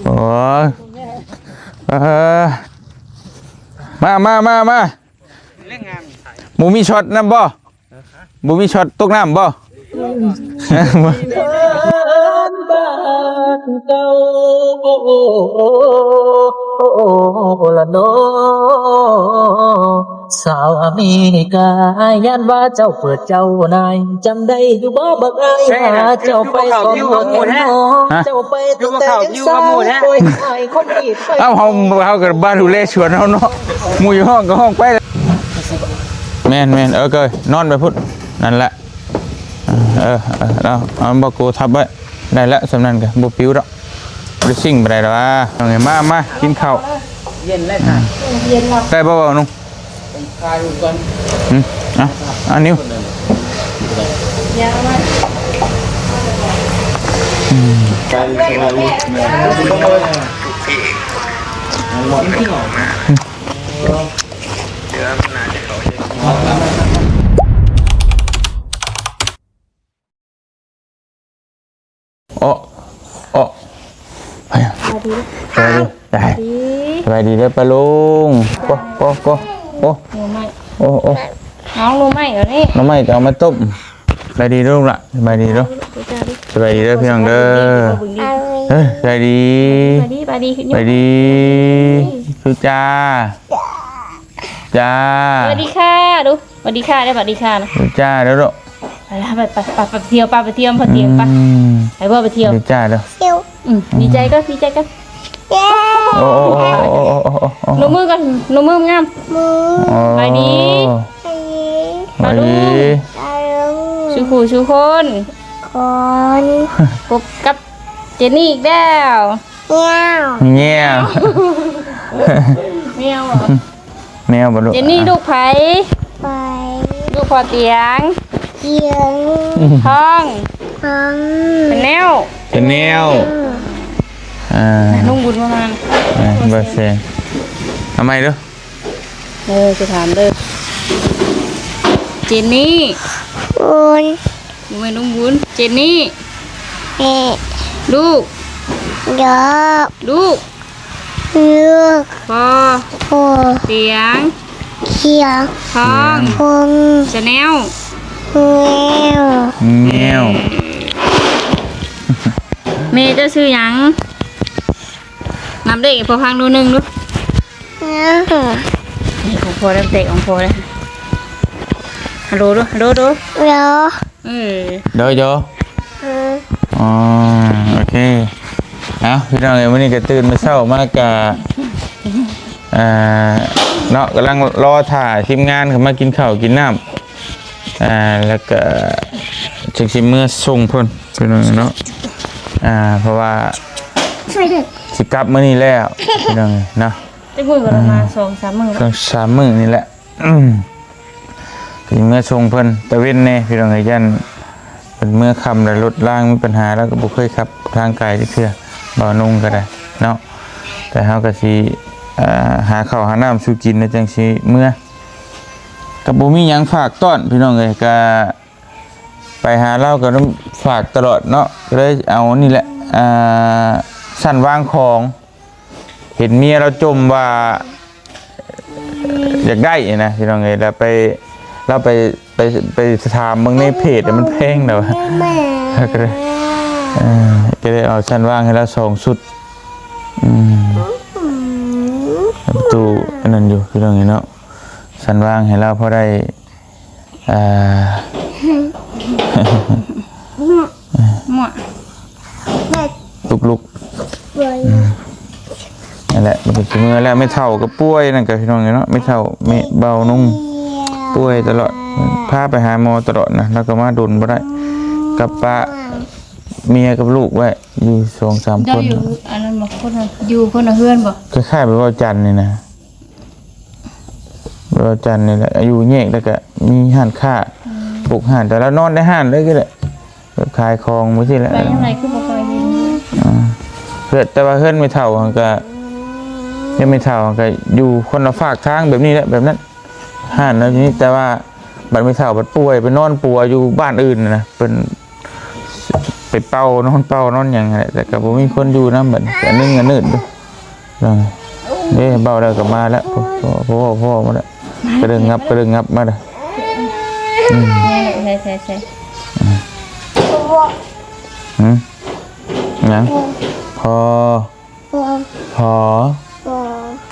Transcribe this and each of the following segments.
โอ้ยมาหมูมีช็อตน้ำบ่หมูมีช็อตตกน้ำบ่ละโนสาวอเมริกายันว่าเจ้าเปิดเจ้านายจำได้อยู่บ่บักไอ้หาเจ้าไปสอนหัวเงินน้องเจ้าไปตั้งแต่ยังสาวโดยไอ้คนอีกเอ้าเขากับบ้านดูแลชวนเขาเนาะหมูอยู่ห้องก็ห้องไปแม่นเกยนอนไปพุทธนั่นแหละเอาบอกกูทับไว้ได้แล้วสำนักกันบุปิ้วแล้วบริสิ่งไปได้หรอเอาไงมากินข้าวเย็นแล้วค่ะเย็นแล้วได้บ่นุ่งคายอยู่ก่อนอันนิ้วยาวมากโอ้ไปดีเด้อปะลุงโอ้น้องรู้ไหมเดี๋ยวนี้น้องไม่จะเอามาต้มไปดีลูกละไปดีลูกไปดีเด้อพี่น้องเด้อไปดีคือจ้าสวัสดีค่ะดูสวัสดีค่ะได้สวัสดีค่ะนะจ้าเด้อลูกไปเที่ยวพอเที่ยวไปพ่อไปเที่ยวจ้าเด้อดีใจก็โอ้ลงมือกันลงมืองามไปดีชูคนพบกับเจนนี่อีกแล้วเงี้ยแมวบ่ลูกเจนนี่ลูกไผ่ลูกพอเตียงห้องเป็นแนวนุ่งบุญประมาณเบอร์เซนทำไมเด้อจะถามเด้อเจนนี่ไม่นุ่งบุญเจนนี่ลูกพ่อเตียงท้องชาแนลแมวเมย์จะซื้อยังนำเด็กพอพังดูหนึ่งดูนี่ของพอแล้วเด็กของพอแล้วฮัลโหลดูเดี๋ยวอ๋อโอเคเอาพี่น้องเอ๋วันนี้ก็ตื่นมาเช้ามากกะเนาะกำลังรอถ่ายทีมงานเขามากินข้าวกินน้ำแล้วก็จะชิมเมื่อส่งเพิ่นพี่น้องเนาะเพราะว่าสิกลับมื้อนี้แล้วพี่น้องเนาะจะมือกันมา2-3 มื้อ3 มื้อนี่แหละถึงเมื่อส่งเพิ่นตะเว้นแน่พี่น้องยันเป็นเมื่อค่ำแล้วรถล่างมีปัญหาแล้วก็บ่เคยขับทางไกลจักเทื่อบ่นุ่งก็ได้เนาะแต่เฮาก็สิหาข้าวหาน้ำสู่กินในจังสิเมื่อกับบ่มีหยังฝากต้อนพี่น้องเอ้ยก็ไปหาเล่าก็ต้องฝากตลอดเนาะก็เลยเอานี่แหละสั่นวางของเห็นเมียเราจมว่าอยากได้นะพี่น้องเอ้ยแล้วไปถามบางในเพจมันแพงแล้วก็เลยเอาสั่นวางให้เรา2 ชุดประตูนั่นอยู่พี่น้องเอ้ยเนาะสั่นวางให้เราพอได้ลุกนั่นแหละมันเป็นมือแล้วไม่เท่ากับป่วยนั่นกับพี่น้องเนาะไม่เท่าไม่เบานุ่งป่วยตลอดพาไปหาหมอตลอดนะแล้วก็มาดุนบ่ได้กับป้าเมียกับลูกไว้อยู่2-3 คนอยู่อันนั้นบ่คนอยู่คนละเฮือนบ่คล้ายๆแบบว่าจันนี่นะว่าจันนี่แหละอยู่แยกแล้วก็มีห้านค้าปลูกห้านแต่ละนอนได้ห้านเลยก็ได้แบบขายของไม่ใช่แหละไปยังไงคือบ่ค่อยเห็นเพื่อแต่ว่าเฮือนไม่เท่าก็ยังไม่เท่าก็อยู่คนละฝากทางแบบนี้แหละแบบนั้นห้านแล้วทีนี้แต่ว่าบัดไม่เท่าบัดป่วยไปนอนปัวอยู่บ้านอื่นนะเป็น ไปเป่านอนอย่างไรแต่ก็บ่มีคนอยู่นำบัดแต่นึ่งอันนืดอยู่นี่เบาแล้วก็มาแล้วพ่อมาแล้วกระดึงงับมาแล้วใช่ ยังพอ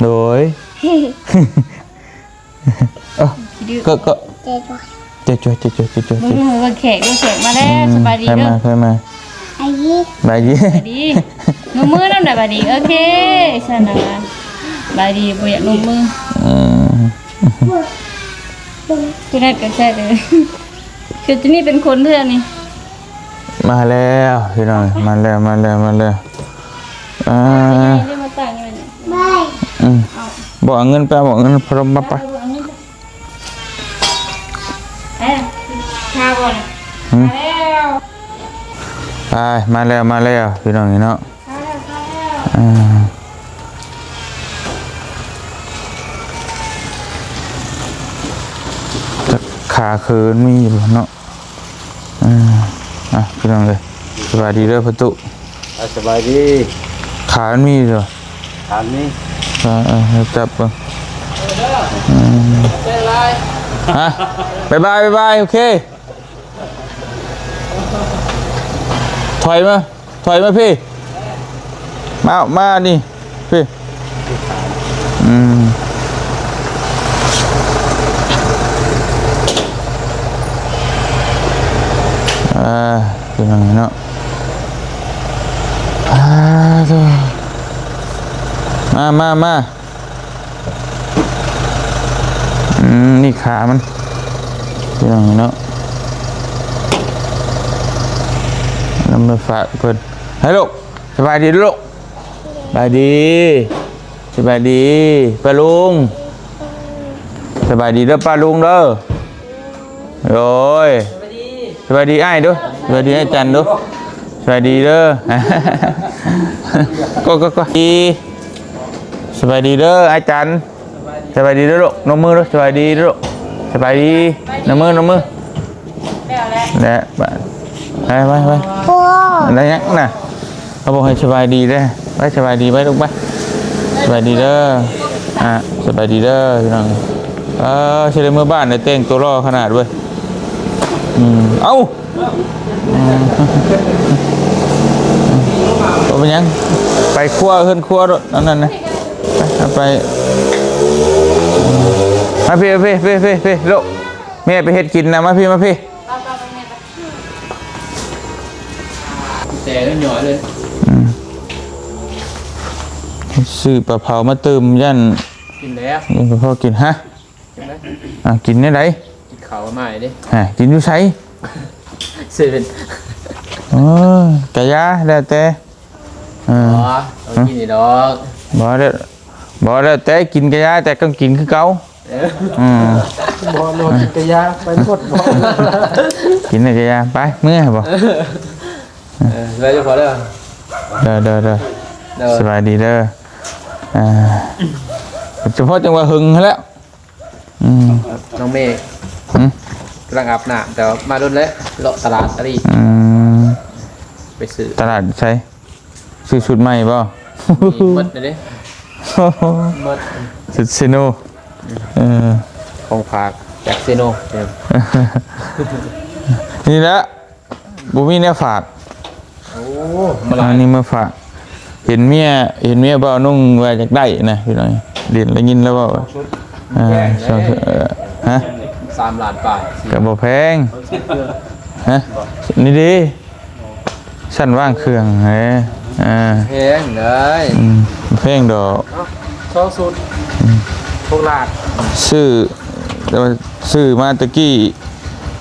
โดยก็เจ๊ช่วยมึงแขกมาแล้วสบายดีเด้อ เคยมาบายดีนุ่มมือน้ำหนักบายดีโอเคฉันนะบายดีบ่อยากนุ่มมือคือนั่นก็ใช่เลยคือที่นี่เป็นคนเท่านี้ มาแล้วพี่น้องมาแล้วมาต่างกันเลยบอกเงินไปบอกเงินพร้อมมาไปข้าวก่อนมาแล้วพี่น้องเนาะขาเขินมีอยู่เนาะพี่น้องเลยสบายดีเด้อประตูสบายดีขามันมีเหรอขามีจับก่อนบ๊ายบายโอเคถอยมาพี่มานี่พี่เป็นยังไงเนาะมานี่ขามันเป็นยังไงเนาะน้ำมันฝากเพิ่นให้ลูกสบายดีลูกสบายดีป้าลุงสบายดีเด้อป้าลุงเด้อโอ้ยสบายดีไอ้ดูสบายดีไอ้จันดูสบายดีเด้อก็ดีสบายดีเด้อไอ้จันสบายดีเด้อลูกนมมือลูกสบายดีลูกสบายดีนมมือแล้วไปอะไรเงี้ยน่ะเขาบอกให้สบายดีได้ไปสบายดีไปลูกไปสบายดีเด้อสบายดีเด้อพี่น้องเฉลยเมื่อบ้านในเต้งตัวรอขนาดเว้ยเอาเป็นยังไปคั่วขึ้นคั่วรถนั่นนะไปมาพี่ลูกแม่ไปเฮ็ดกินนะมาพี่แต่เรื่องหน่อยเลยซื้อปลาเผามาเติมยันกินแล้วยังพอกินฮะกินได้ไหนกินข้าวมาดิกินอยู่ไสเซเว่นกะยาแล้วแต่กินดอกบ่แล้วแต่กินกะยาแต่ก็กินคือเก่าบ่กินกะยาไปหมดบ่กินกะยาไปเมื่อบ่ไปจะพอเด้อสบายดีเด้อเฉพาะจังหวะหึงแล้วน้องเมฆกำลังอาบน้ำแต่มาโดนแล้วเลาะตลาดตะลีไปซื้อตลาดใช่ซื้อชุดใหม่ป่ะมดเลยมดชุดเซโนของฝากจากเซโนนี่แหละบุมีเนี่ยฝากอันนี้มาฝากเห็นเมียบ่าวนุ่งไว้จากได้นะพี่น้อยเรียนแล้วยินแล้วบ่ฮะ3 ล้านบาทกับบ่แพงฮะนี่ดีชั้นว่างเครื่องแพงเลยแพงดอกช่องสุดพวกลาดซื้อมาตะกี้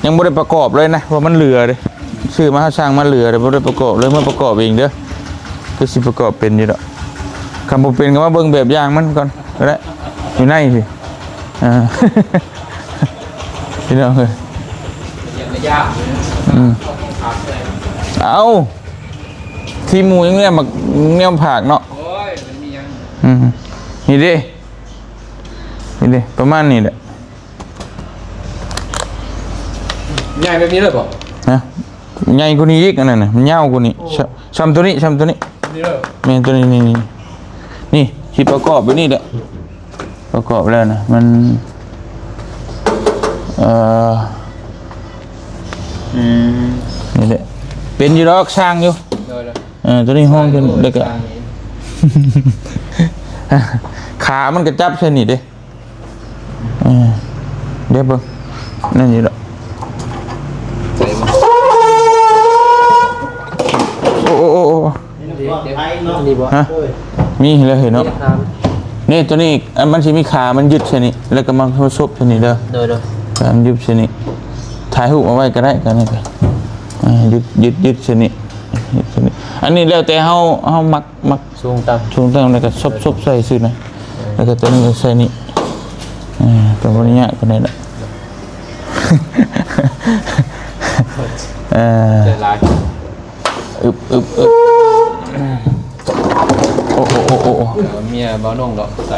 ยังบ่ได้ประกอบเลยนะเพราะมันเหลือเลยซื้อมาให้ช่างมาเหลือเลยบ่ได้ประกอบเลยมาประกอบเองเด้อก็สิประกอบเป็นอยู่ดอกคำบ่เป็นก็มาเบิ่งแบบอย่างมันก่อนก็ได้อยู่ในสิพี่น้องเอ้ยเอาที่หมูยังเนี่ยมาเนี่ยผักเนาะนี่ดิประมาณนี้แหละใหญ่แบบนี้เลยป่ะนะ ใหญ่กว่านี้อีกอันนั้นน่ะมันยาวกว่านี้ซ้ำตัวนี้ นี่เด้อ แม่นตัวนี้นี่ที่ประกอบไว้นี่แหละประกอบแล้วนะมันนี่แหละเป็นอยู่ดอกสร้างอยู่ เด้อ ตัวนี้ห้องเป็นเด็กอะ ขามันกระจับใช่นี่เด้เดี๋ยวเบิ่งนั่นอยู่ดอก ใจมัน โอ้นี่บ่ ฮะมีแล้วเห็นเนาะนี่ตัวนี้มันสิมีขามันยึดใช่นี่แล้วก็มันเข้าซบใช่นี่เด้อ เด้อ มันยึดใช่นี่ถ่ายรูปเอาไว้ก็ได้กันนี่ก็ยึดใช่นี่ยึดใช่นี่อันนี้แล้วแต่เฮามัก สูงต่ำ ช่วงตั้งแล้วก็ซบใส่ซื่อนะแล้วก็ตัวนี้ก็ใส่นี่ตัวนี้ยากกว่านี้ละ ใจร้าย อึบโอ้เมียบ่น้องดอกใส่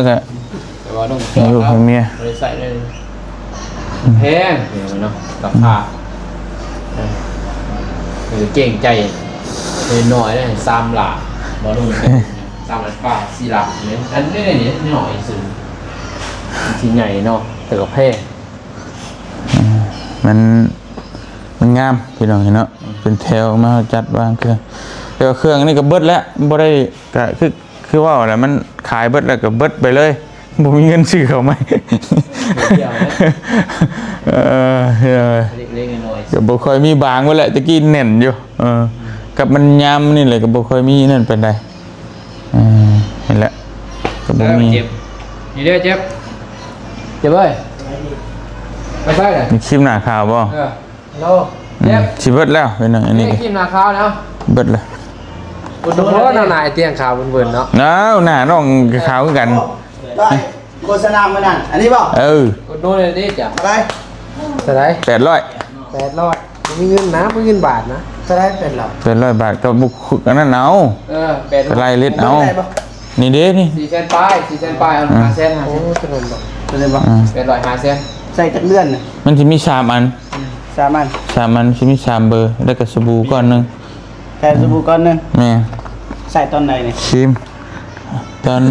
ก็ แต่ว่าน้อง ให้ลูกให้เมีย บ่ได้ใส่ได้แพงเนาะราคาเก่งใจน้อยเลย3หลาบ่น้อง3หลาป้า4หลาเนี่ยอันนี้หน่อยซื่อที่ใหญ่เนาะแต่ก็แพง มันงามพี่น้องเห็นเนาะเป็นแถวมาจัดวางเครื่องแต่ว่าเครื่องนี่ก็เบิดแล้วบ่ได้ก็คือว่าอะไรมันขายเบิดแล้วก็เบิดไปเลยบ่มีเงินซื้อเขาไหมเล็กๆน้อย ก็บ่ค่อยมีบางไว้แหละตะกี้แน่นอยู่กับมันยามนี่แหละก็บ่ค่อยมีนั่นเป็นไดเห็นแล้วก็บ่มี เจ็บนี่เด้อเจ็บเอ้ยไปใส่เลย มีคลิปหน้าข่าวบ่ โลเจ็บ สิเบิดแล้วพี่น้องอันนี้ นี่ ก็ กินนาข้าวแล้ว เบิดแล้ว คุณดูเพราะว่านายเตียงขาวเบิ่นๆเนาะ หน้าน้องขาวคือกัน ได้โฆษณามานั่นอันนี้เปล่า คุณดูเลยนี่จ้ะ อะไร เท่าไหร่ 800 800มีเงินนะมีเงินบาทนะ จะได้เป็นเหรอ 800 บาทก็บุกอันนั้นเอา 800 ไปไล่เล็ดเอา ได้ปะ นี่เด้นี่ 400,000ป้าย400,000ป้ายเอา5เซน5เซนโอ้ถนนบ่ จะได้ปะ 800 5เซน ใส่จักเลื่อนน่ะ มันจะมี3อัน สามัน 3อันสิมี3เบอร์แล้วก็สบู่ก้อนหนึง ใส่สบู่ก้อนหนึง แม่ ใส่ตอนไหนเนี่ย ชิมตอน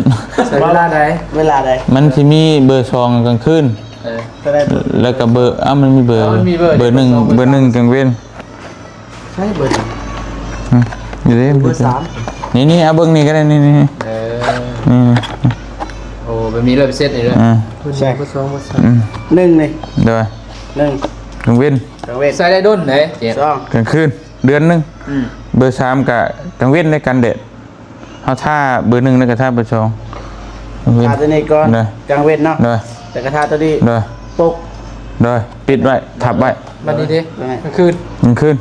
ใช้เวลาใด เวลาใด มันสิมีเบอร์2กลางคืน จะได้ แล้วก็เบอร์มันมีเบอร์ มันมีเบอร์ เบอร์1เบอร์1กลางเว้น ใช่เบอร์ อยู่เด้ เบอร์สาม นี่เอาเบิ่งนี่ก็ได้นี่นี่ โอ้แบบนี้เลยเซตนี่เลย ใช่ เบอร์2เบอร์3 หนึ่งเลย เด้อ หนึ่ง กลางเว้น กลางเวท ใส่ได้ด้นไหนเจ็บ สอง กลางคืนเดือนหนึงเบอร์3กับกลางเว้นในกันแดดเฮาท่าเบอร์1แล้วก็ท่าเบอร์2กลางเว้น ทาตัวนี้ก่อน ได้ กลางเวทเนาะ เด้อ แต่กระทาตัวนี้ เด้อ ปุ๊ก เด้อปิดไว้ทับไว้ มันนี่ดิ ได้ มันคืน กลางคืน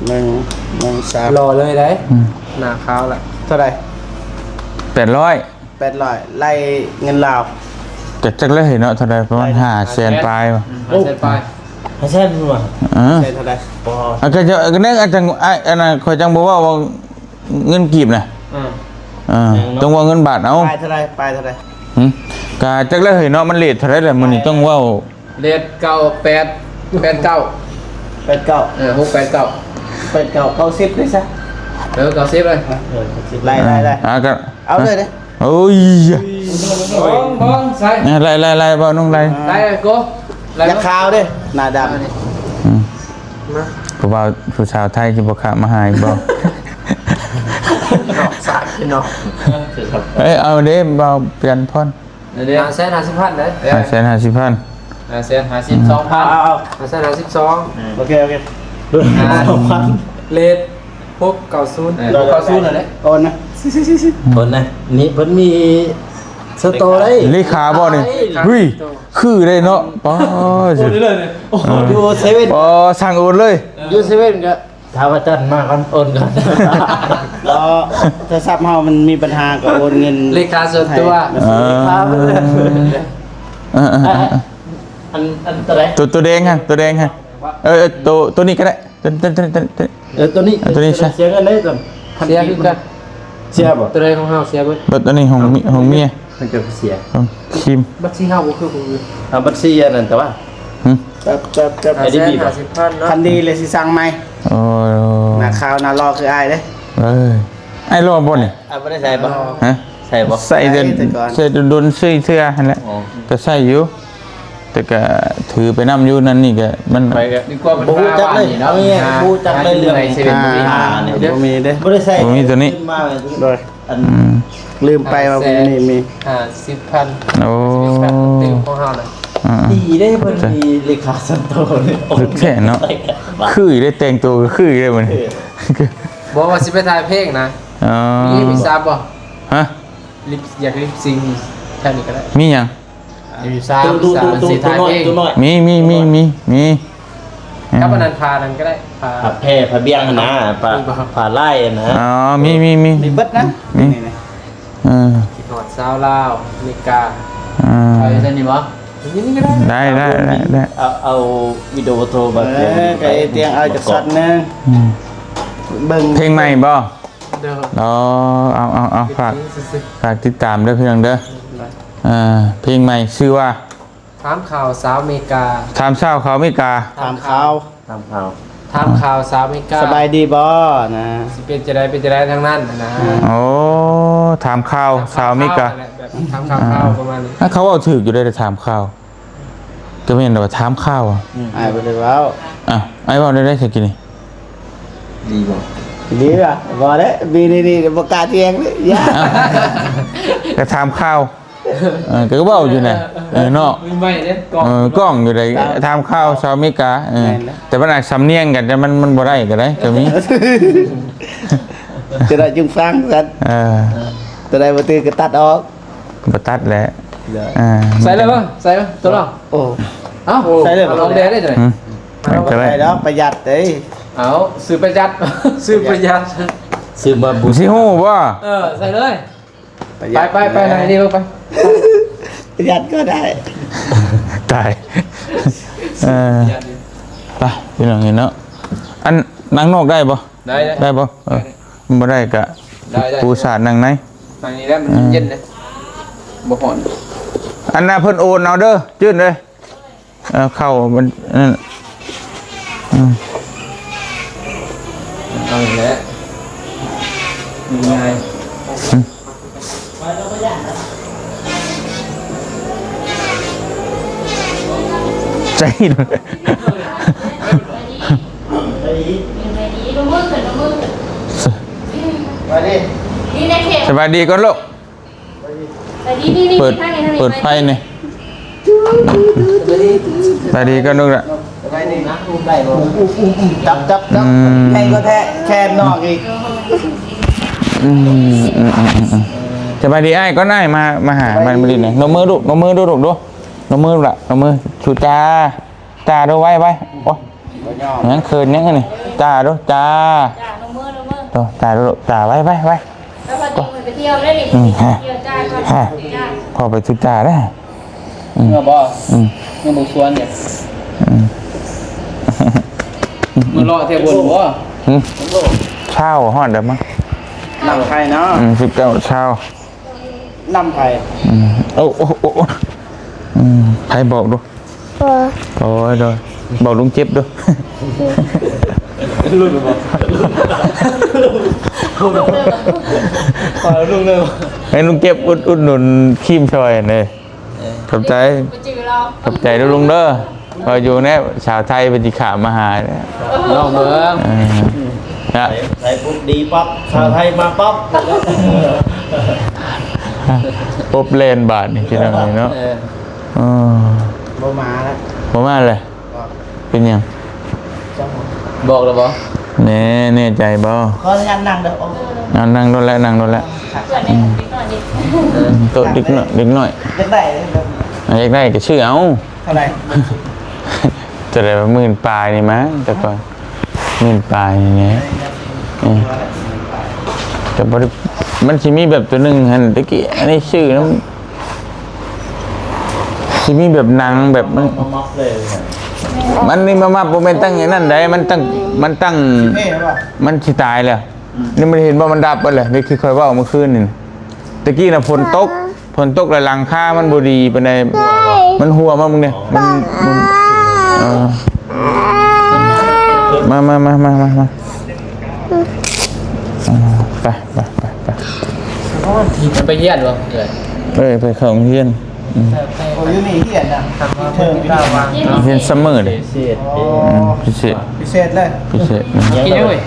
หนึ่งสาม รอเลยได้หน้าขาวละ เท่าไหร่ 800 800ไล่เงินลาว แต่จักเลยเนาะเท่าใดประมาณ500,000ปลายว่ะ 5เซนป้าย ไม่ใช่มั้งวะ ใช่เท่าไหร่พอ ก็จะก็นึกอาจารย์อันนั้นข่อยจังบ่ว่าเงินกีบน่ะต้องว่าเงินบาทเอา ปลายเท่าไหร่ปลายเท่าไหร่ ก็จักเลยเนาะมันเลทเท่าไหร่แหละมื้อนี้ต้องเว้า เลท98 89 89 689 89 90เลยซะ 90เลย ไล่ ก็ เอาเลยเด้ โอ้ย บ้องใส่ ไล่บ่น้องไล่ ได้เลยโก้ อย่าขาวเด้หน้าด ผู้บ่าวผู้สาวไทยสิบ่ขามาหาอีกบ่ ำสาดพี่น้อง เอาเด้บ่าวเปลี่ยนพร เดี๋ยว550,000เลย 550,000 552,000 เอา 552 โอเคเลท690เราเข้าสู้ 690เลย โอนนะ เพิ่นนะนี่เพิ่นมีสโตได้ เลขาบ่นี่เฮ้ยคือได้เนาะป้อสิ ดูเซเว่น ป้อสั่งโอนเลย ยูเซเว่นก็ ถ้าว่าจันมาก่อนโอนก่อน แล้วโทรศัพท์เฮามันมีปัญหากับโอนเงิน เลขาส่วนตัว อันตัวไหน ตัวแดงฮะตัวแดงฮะตัวนี้ก็ได้ตัว ตัวนี้ ตัวนี้ใช่ เสียเงินได้ก่อน เสียคือกัน เสียบ่ ตัวใดของเฮาเสียเบิด ตัวนี้ของเมีย มันก็เสีย ของคิม บัตรที่เฮาบ่คือผู้อื่น เอาบัญชีอันนั้นแต่ว่า จับ ไอ้ที่บีบ 50,000เนาะ คันดีเลยสิสั่งไหม โอ้ หน้าข่าวหน้ารอคืออายเด้ เอ้ยไอ้รอบ่นี่ ไม่ได้ใส่ปะ ฮะ ใส่ปะ ใส่เดิน ใส่ก่อน ใส่โดนๆเสื้อหั่นแหละ อ๋อ ก็ใส่อยู่แต่ก็ถือไปนํอยู่นั่นนี่ก็มัน ไปกันดีกว่ามัน บูจักเลยเอางี้บูจักเลยเรื่อง ในเซเว่นบุรี เนี่ยบ่มีเด้ ไม่ได้ใส่ บ่มีตัวนี้ ขึ้มาเลย โดย อัน อืม ลืมไปว่ามี 50,000 โอ้ ติวของเฮาน่ะ อ่า ดีได้เพิ่นมีเลขาสันโตเนี่ย ลึกแท้เนาะคือได้แต่งตัวก็คือได้มัน บอกว่าสิไปถ่ายเพลงนะ อ๋อ มีทราบบ่ ฮะ อยากลิปซิงค์แค่นี้ก็ได้ มีหยัง มีทราบสิถ่ายเพลง มี ครับอันนั้นพานั้นก็ได้พา ผัดแพร่ผัดเบี้ยงนะผ่าไล่นะ อ๋อมี มีเบิดนะนี่ อ่า หอดซาวลาวอเมริกา อ่า ไปเส้นนี้วะ อย่างนี้ก็ได้ ได้ เอาวิดีโอโทรมา ไก่เตียงเอาจากสัตว์นึง อืม เบิ่ง เพลงใหม่บ่ เด้อ อ๋อเอาฝาก ซื้อ ฝากติดตามด้วยเพียงเด้อเพลงใหม่ชื่อว่า ถามข่าวสาวอเมริกา ถามเช้าเขาไม่กา ถามข่าว ทำข่าว ถามข่าวสาวอเมริกา สบายดีบ่นะ สิเป็นจะได้ทั้งนั้นนะ โอ้ถามข่าวสาวไม่กา แบบถามข่าวประมาณนี้ ถ้าเขาเอาถืออยู่ได้แต่ถามข่าวก็ไม่เห็นว่าถามข่าวอ่ะ อายบ่ได้เว้า อ่ะไอ้บอกได้สักกี่นี่ ดีบ่ ดีป่ะบ่ได้มีนี่บ่กล้าเตียงเลยยา ก็ถามข่าวก็เบ้าอยู่ไหนเนาะ มีไม่เนี่ยกล่อง กล้องอยู่ไหนถามข่าวสาวอเมริกาแต่มันอาจสำเนียงกันแต่มันบ่ได้ก็ได้ก็มี จะได้จึงฟังกันจะได้บ่ตื่นก็ตัดออก บ่ตัดแหละ ใส่เลยป่ะใส่ป่ะตัวเรา โอ้ เอ้า ใส่เลย ลองแดงได้เลย ก็ ได้ ได้ ดอกประหยัดเด้ย เอาซื้อประหยัดซื้อประหยัด ซื้อมาบุ สิฮู้บ่ ใส่เลย ประหยัด ไปไหนดีลูกไป ประหยัดก็ได้ ตายไปพี่น้องเห็นเนาะอันนั่งนอกได้บ่ ได้ บ่บ่ได้ก็ ได้ ปูสาดนั่งไหน ทางนี้แล้วมันเย็นเลยบ่ฮ้อน อันน่ะเพิ่นโอนเอาเด้อจื้นเลยเข้ามันนั่น เอาอย่างนี้ยังไง ใจเลย ไปดิ นี่ในเขต สบายดีก่อนลูก แต่นี่ เปิดไฟนี่สบายดีก่อนลูกละ ไปดินะอุ้มได้บ่จับให้ก็แท้แค่นอกอีก สบายดีไอ้ก็ได้มาหามันมาดิหน่อยนมมือดูนมมือดูลูกดูนมมือละนมมือชูตาดูไว้โอ้ยังเขินยังไงนี่ตาดูตา จ้าลงมือ ดูตาดูตาไว้ แล้วพอจริงไปเที่ยวได้ดิเที่ยวจ้าก่อนจ้า พอไปชุดตาได้ เมื่อบ่เมื่อบ่สวนเนี่ยมันรอเที่ยวบนบ่ เช่าฮอดเดี๋ยวมั้ง นำไทยเนาะ 19เช่าน ำไทย โอ้ใครบอกดูโอ้ยดูบอกลุงเจ็บดู ขอลุงเลย ให้ลุงเก็บอุดหนุนครีมชอยเลยขอบใจ ไปจือเรา ขอบใจด้วยลุงเด้อพออยู่เนี่ยชาวไทยเป็นจิขามาหาเนี่ย ลองเบิ่ง นะ ใส่ปุ๊บดีปั๊บชาวไทยมาปั๊บ ปุ๊บเลนบาทนี่พี่น้องเนาะบ่มาแล้ว ผมว่าเลยเป็นยัง บอกแล้วบ่ แน่ใจบ่ ขออนุญาตนั่งเด้อ นั่งโดนแล้ว เปิดในนิดหน่อยดิ โต๊ะเด็กหน่อย จังได้ อยากได้ก็ชื่อเอา เท่าไหร่ จะได้10,000 ปลายนี่มั้งแต่ก่อน10,000 ปลายอย่างเงี้ยแต่บ่ได้มันสิมีแบบตัวหนึงหั่นตะกี้อันนี้ชื่อนั้นสิมีแบบหนังแบบมัน มัฟเลย มันนี่มาโมเมนต์ตั้งอย่างนั้นได้มันตั้ง เฮ้ยว่า มันสิตายแล้วนี่มันเห็นว่ามันดับไปเลยนี่คือคอยว่าเมื่อคืนนี่ตะกี้น่ะฝนตกแล้วหลังคามันบ่ดีปานใดมันหัวมามึงเนี่ยมัน มาไป มันไปเยี่ยนวะเอ้ย ไปเข้าโรงเรียน โอ้ยนี่เหี้ยน่ะเทิงพี่ดาวาง เรียนซัมเมอร์เลย พิเศษ พิเศษ พิเศษเลย กินด้วย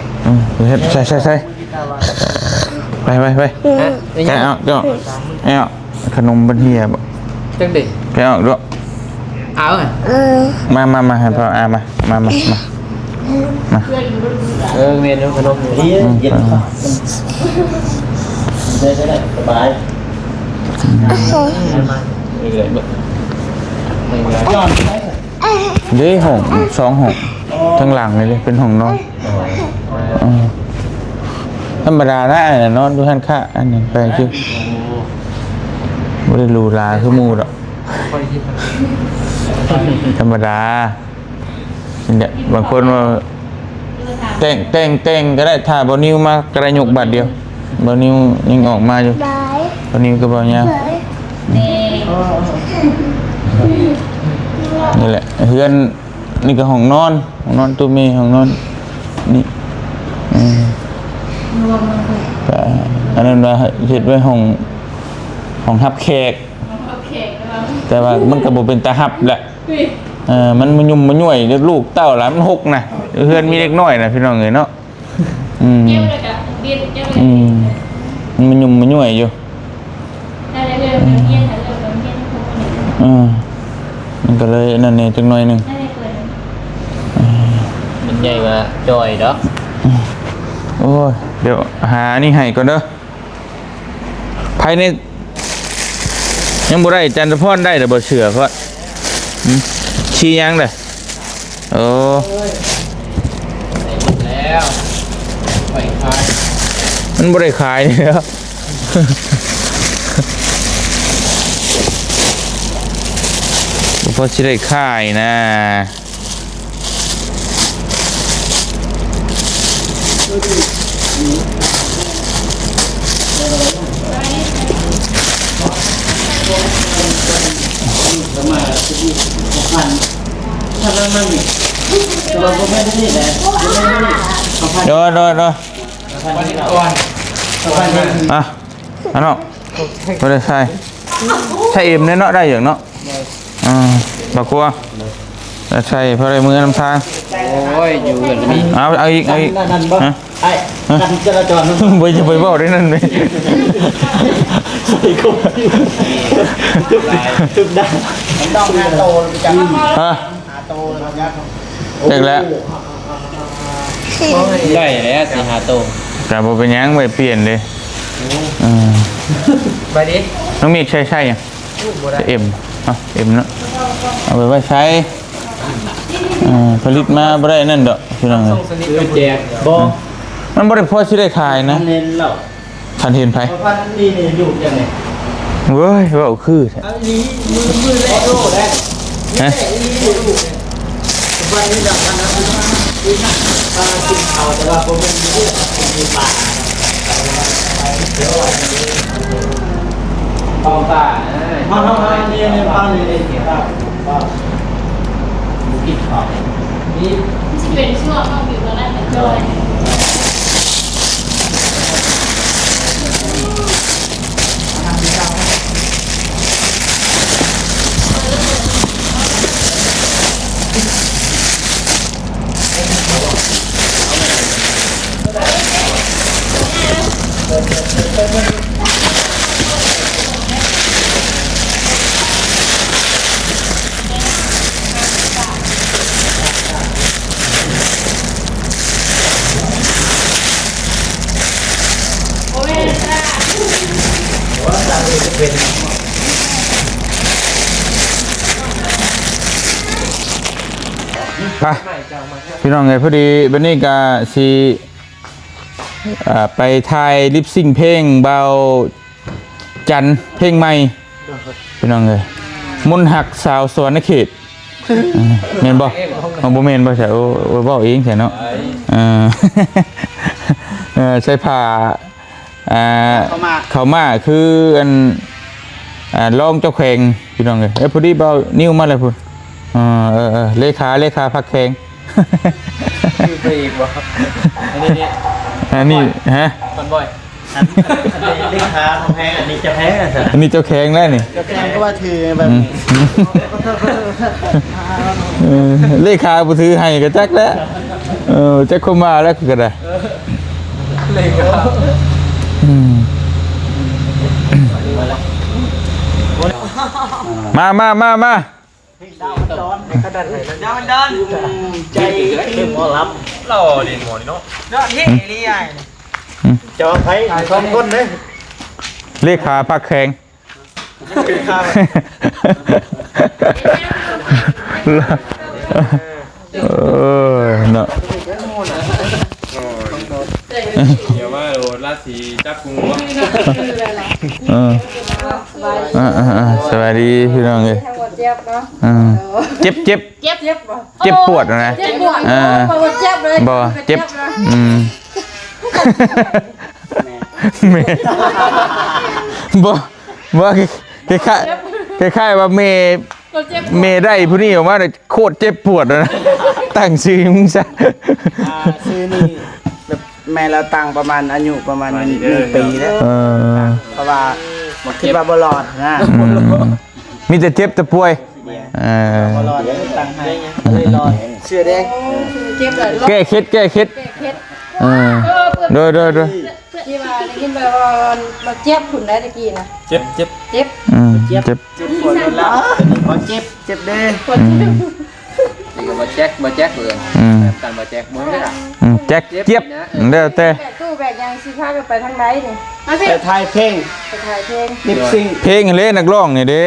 ใช่ไปแกเอาเดี๋ยวเอาขนมบันเฮียบ่ จังดิ แกเอาด้วย เอาไง มาให้พ่อมาเมนูขนม เหี้ยเย็นค่ะได้สบาย เลยแบบไม่ไร ย้อนไป เด้ห้อง2 ห้องทั้งหลังเลยเป็นห้องนอนธรรมดาได้น่ะนอนดูท่านค่าอันนี้ไปชื่อบ่ได้หรูหราคือหมู่ดอกธรรมดาเนี่ยบางคนว่าแต่งก็ได้ถ้าบ่นิ้วมากระยกบาทเดียวบ่นิ้วยังออกมาอยู่บ่นิ้วก็บ่ยาวนี่แหละเฮือนนี่ก็ห้องนอนตัวเมย์ห้องนอนนี่ก็อันนั้นว่าเฮ็ดไว้ห้องรับแขกแต่ว่ามันก็บ่เป็นตารับแหละมันมายุ่มมาย่วยลูกเต้าหลานมันหกนะเฮือนมีเล็กน้อยนะพี่น้องเอ้ยเนาะมันยุ่มมาย่วยอยู่มันก็เลยนั่นนี่จังหน่อยนึง มันใหญ่กว่าจอยเด้อ โอ้ยเดี๋ยวหานี่ให้ก่อนเด้อภายในยังบ่ได้จันทพรได้แต่บ่เชื่อเพราะชี้ยังเด้อโอ้ แล้วไปขาย มันบ่ได้ขายเด้อพอสิได้ขายนะโดนอ่ะอันเนาะบ่ได้ใช่เอ็มเนี่ยเนาะได้อย่างเนาะบักกัวใช่เพราะอะไรมือน้ำทาง โอ้ยอยู่กันนี่ เอาอีก นั่นบ่ไอ้กันจราจร ไปบอกได้นั่นเลย ใส่คุกทุบได้ต้องหาโตจัง ฮะ หาโตแล้วยัด เด็กแล้ว ได้แล้วสิหาโต แต่พอเป็นยังไปเปลี่ยนเลย ไปดิ น้องมีใช่ยังเอ็มเอ็มเนาะเอาไปไว้ใช้ผลิตมาบ่ได้นั่นดอกพี่น้องเลย แจก บ่ มันบ่ได้พอสิได้ขายนะ เน้นแล้ว ทันเห็นไผ พันนี่อยู่ยังไง เว้ยว่าเอาคือแท้ อันนี้มือแรกโลได้ ฮะ วันนี้ดังนั้นนะคือกินข้าวแต่ว่าผมเป็นมีปลา เป่าตา นี่ปลาเลยครับกินข้าวนี่ เป็นช่วงต้องอยู่ตรงนั้นเป็นจอย ไปพี่น้องไงพอดีบันนี้ก็สิไปถ่ายลิปซิงเพลงเบาจันเพลงใหม่พี่น้องเลยมนต์หักสาวสวนเขตเมนบ่เอาบ่เมนบ่ใช่โอ้บ่เองใช่เนาะใช้ผ้าเข้ามาคืออันรองเจ้าแขวงพี่น้องเลยพอดีเบานิ้วมาเลยพุ่น เลขาพักแข็ง คือไปอีกบ่อันนี้ อันนี้ฮะ คนบ่อย เลขาของแพงอันนี้จะแพงอ่ะสิ อันนี้เจ้าแข็งแล้วนี่ จะแพงก็ว่าถือแบบ เลขาบ่ถือให้ก็จักแล้วจักเข้ามาแล้วก็ได้ เลยครับ มา ดาวมันดันใจคือหมอรับ เราเรียนหมอนี่เนาะ เนาะที่นี่ใหญ่จอไผสองคนเลย เลขาพักแข็ง คือข้าว เนาะ เดี๋ยวว่าโดนราศีจับกุงวะ สวัสดีพี่น้องเอ้ย ทั้งหมดเจ็บเนาะ เจ็บ เจ็บบ่ เจ็บปวดนะ เจ็บปวดบ่เจ็บเลย บ่เจ็บ นะ เมบ่คล้ายๆว่าเมได้ผู้นี้ออกมาโคตรเจ็บปวดนะตั้งชื่อมึงซะ ซื้อนี่แบบแม่เราตังประมาณอายุประมาณ1 ปีแล้วเพราะว่าคิดว่าบ่รอดนะ มีแต่เจ็บแต่ป่วย บ่รอดตังให้เลยรอดเสื้อแดง เจ็บเลย แก้เคล็ด เจ็บ โดย ที่ว่าได้ยินไปว่าเราเจ็บคุณได้ตะกี้นะ เจ็บ เจ็บ เจ็บ เจ็บปวดแล้วบ่เจ็บเด้ คนเจ็บ นี่ก็มาแจ็คเลยการมาแจ็คมึงได้ล่ะ แจ็คเจ็บเด้อแต่ แบกตู้แบกยังสิพากันไปทางไหนนี่มาสิ ไปถ่ายเพลง ไปถ่ายเพลง ลิปซิง เพลงเล่นนักร้องนี่เด้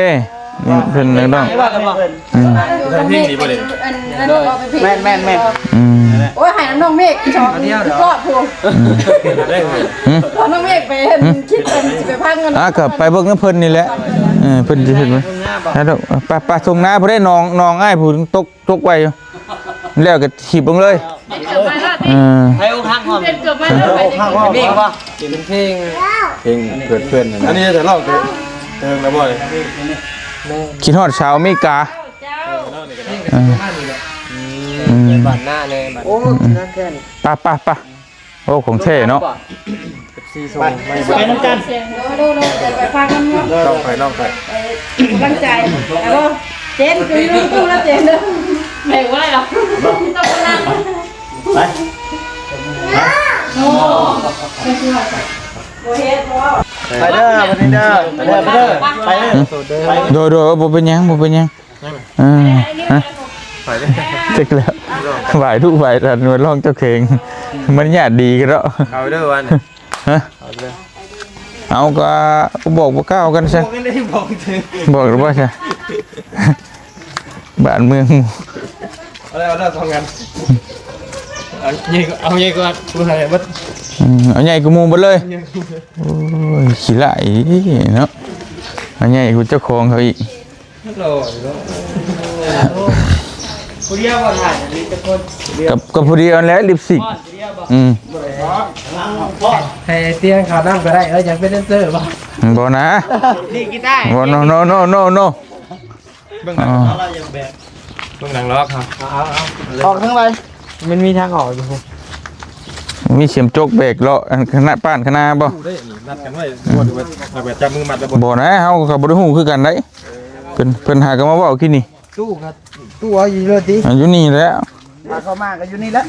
นี่เป็นนักร้อง ว่ากันบ่ เพลงนี้บ่ได้อันนั้นเอาไปเพลง แม่น โอ้ยหายน้องเมฆชอบรอดพูน้องเมฆไปคิดเป็นสิไปพังเงิน ก็ไปเบิ่งน้ำเพิ่นนี่แหละเพิ่นสิเห็นไหมแล้วไปส่งน้าบ่ได้น้องอ้ายผู้ตกไว้อยู่แล้วก็ถีบลงเลย เกือบมาแล้ว ให้อกหักหอม เป็นเกือบมาแล้วไป เพลงบ่ เป็นเพลงเพื่อนอันนี้จะเล่าเติมแล้วบ่เลย คิดฮอดชาวอเมริกา เจ้า บันหน้าเลยบัน โอ้นั่นแค่นี้ ไปโอ้ของเท่เนาะ ไปน้ำกัน เสียงดูไปฟังกันเนาะ ต้องไป กำลังใจแล้วก็เจนคือลูกตู้แล้วเจนเด้อไม่ไหวหรอกต้องนั่ง ไป โอ้โหเฮ็ดบ่ ไปเด้อวันนี้เด้อไปเด้อไปเด้อไป โดยบ่เป็นหยังจักแล้วไหวทุกไหวแต่นวลร้องเจ้าเข่งมันญาติดีกันแล้ว เอาเด้อวัน ฮะเอาก็บอกว่าก้าวกันใช่ ไม่ได้บอกถึง บอกหรือว่าใช่บ้านเมือง เอาทำงานเอาใหญ่ก่อนกูใส่บัด เอาใหญ่กูมูหมดเลยโอ้ยขี้ไหลเนาะเอาใหญ่กูเจ้าของเขาอีก ผู้เดียวบ่ถ่ายนี่จะคน กับพอดีเอาแล้วลิปสิกให้เตียงขานั่งก็ได้แล้วอยากเป็นแดนเซอร์ป่ะ บ่นะ นี่กีตาร์ บ่no เบื้องหลังเราอย่างแบบเบื้องหลังล็อกครับ ออกทั้งไร มันมีทางออกอยู่ มีเสียมโจกเบรกเลาะคณะป้านคณะบ่ ได้นัดกันไว้ว่าดูว่าแบบจับมือมัดแล้วบ่ บ่นะเฮาก็บ่ได้ฮู้คือกันได้เพิ่นหากันมาเว้ากินนี่ ตู้ครับตู้เอาอยู่เลยดิ อยู่นี่แหล้ว มาเข้ามาก็อยู่นี่แล้ว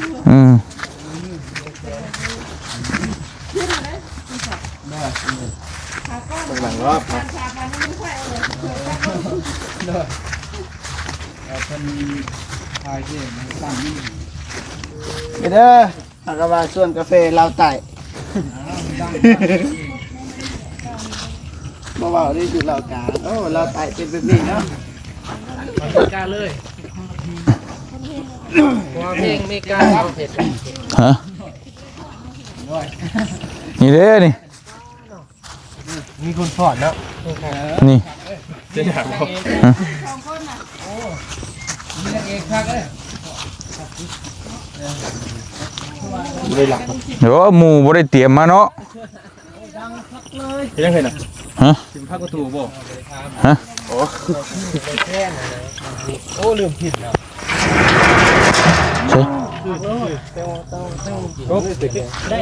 หลังรอบครับ เด้ออากาว่าส่วนกาแฟเราไต่บ่ว่านี่คือเรากาโอ้เราไต่เป็นแบบนี้เนาะ กล้าเลยว่าเพลงไม่กล้าเอาเผ็ด ฮะนี่เด้อนี่ มีคนสอนเนาะ นี่ จะถามว่า เดี๋ยวหมู่บ่ได้เตรียมมาเนาะ ยังเคยน่ะ ฮะ สิพักประตูบ่ ฮะ โอ้ลืมผิดแล้ว ใช่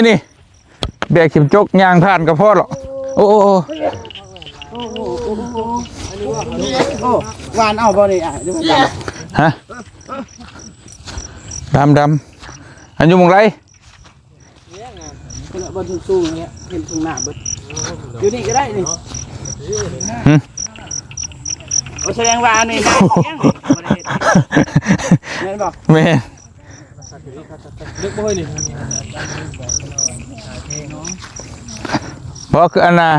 นี่แบกเข็มจกยางผ่านกับพ่อหรอกโอ้ โอ้วานเอาบ่นี่อ่ะเดี๋ยวมัน ฮะดำอันอยู่หมองไร บนสูงๆอย่างเงี้ยเห็นตรงหน้าเบิดอยู่นี่ก็ได้นี่โอ้แสดงว่านี่นะเลี้ยงแม่นบอก แม่ ลึกบ่เฮ้ยนี่ บอกคืออันน่ะ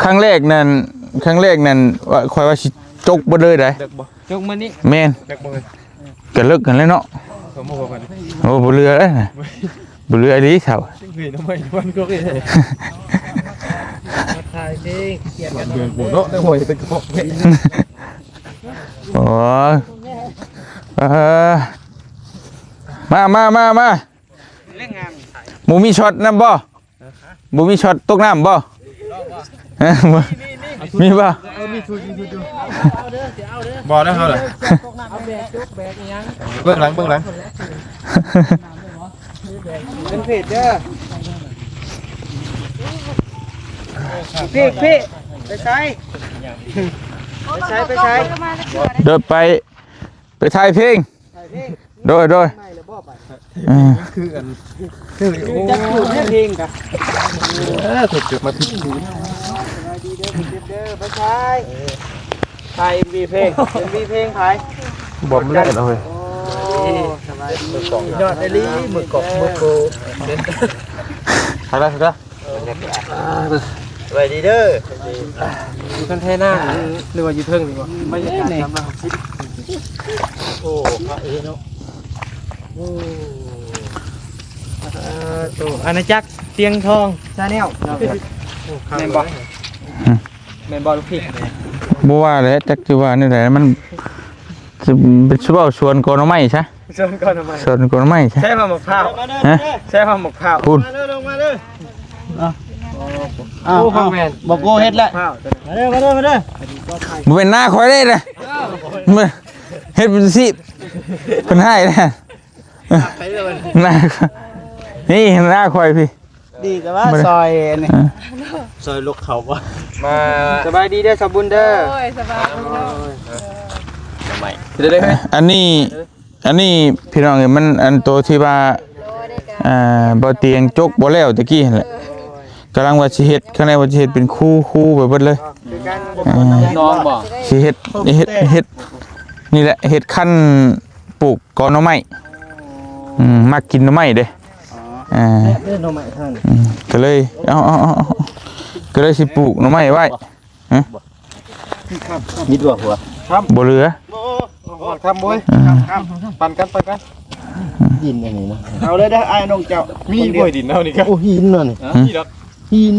ครั้งแรกนั่นว่าคอยว่าสิจกบ่เลยได้ เด็กบ่จกมานี่ แม่น เด็กบ่เฮ้ย ก็เลิกกันแล้วเนาะ ผมบ่กัน โอ้บ่เรือแล้วน่ะบ่เรืออีหลีเฒ่า เฮ้ยทำไมมันก็ได้ถ่ายเพลงเขียนกันเดือนบ่เนาะได้หวยเป็นกระบอกเพชร โอ้มาหมูมีช็อตน้ำบ่หมูมีช็อตตกน้ำบ่มีบ่ บ่ได้เฮาล่ะเบื้องหลังเป็นเพจเด้อพี่ไปใช้ไปใช้ เดินไปถ่ายเพลงโดยคืออัน จะพูดเพลงกะ ถูกจุดมาผิด เด้อไปใช้ไทยมีเพลงมีเพลงไทย บ่ไม่ได้แล้วเฮ้ย โอ้สบายดียอดไอลีมือกบมือโก ถ่ายแล้ว สบายดีเด้อ อยู่กันแท้หน้าหรือว่าอยู่เทิงดีกว่า ไม่ใช่นี่ โอ้พระเอเนาะ ตัวอาณาจักรเตียงทองชาแนลแมนบอลลูกพี่ บ่ว่าแล้วจักสิว่านี่แหละมันสิเป็นชวนกอนไม้ใช่ ชวนก่อนทำไม ชวนกอนไม้ใช่ ใช่ผ้าหมกข้าว ฮะ ใช่ผ้าหมกข้าว พูด มาเด้อโอ้พ่อแม่บอกโกเฮ็ดแล้วมาเด้อบ่เป็นหน้าคอยได้เลยมันเฮ็ดเป็นสิเพิ่นให้นะหน้านี่หน้าคอยพี่ ดีแต่ว่าซอยนี่ซอยลูกเขาบ่มาสบายดีเด้อสบุญเด้อ โอ้ยสบาย อันนี้พี่น้องเอ้ยมันอันตัวที่ว่าบ่เตียงจกบ่แล้วตะกี้นั่นแหละกำลังว่าสิเฮ็ดข้างในว่าสิเฮ็ดเป็นคู่ไปเบิดเลย น้องบ่ สิเฮ็ดนี่แหละเฮ็ดขั้นปลูกกอหน่อไม้มักกินหน่อไม้เด้เด้อหน่อไม้ท่าน ก็เลยเอาก็เลยสิปลูกหน่อไม้ไว้ฮะ มีตัวหัว บ่เหลือ ทำบ่ยปั่นกันดินอันนี้นะเอาเลยเด้อไอ้น้องเจ้ามี บ่ดินเฮานี่ครับ โอ้หินน่ะนี่ นี่ดอก หิน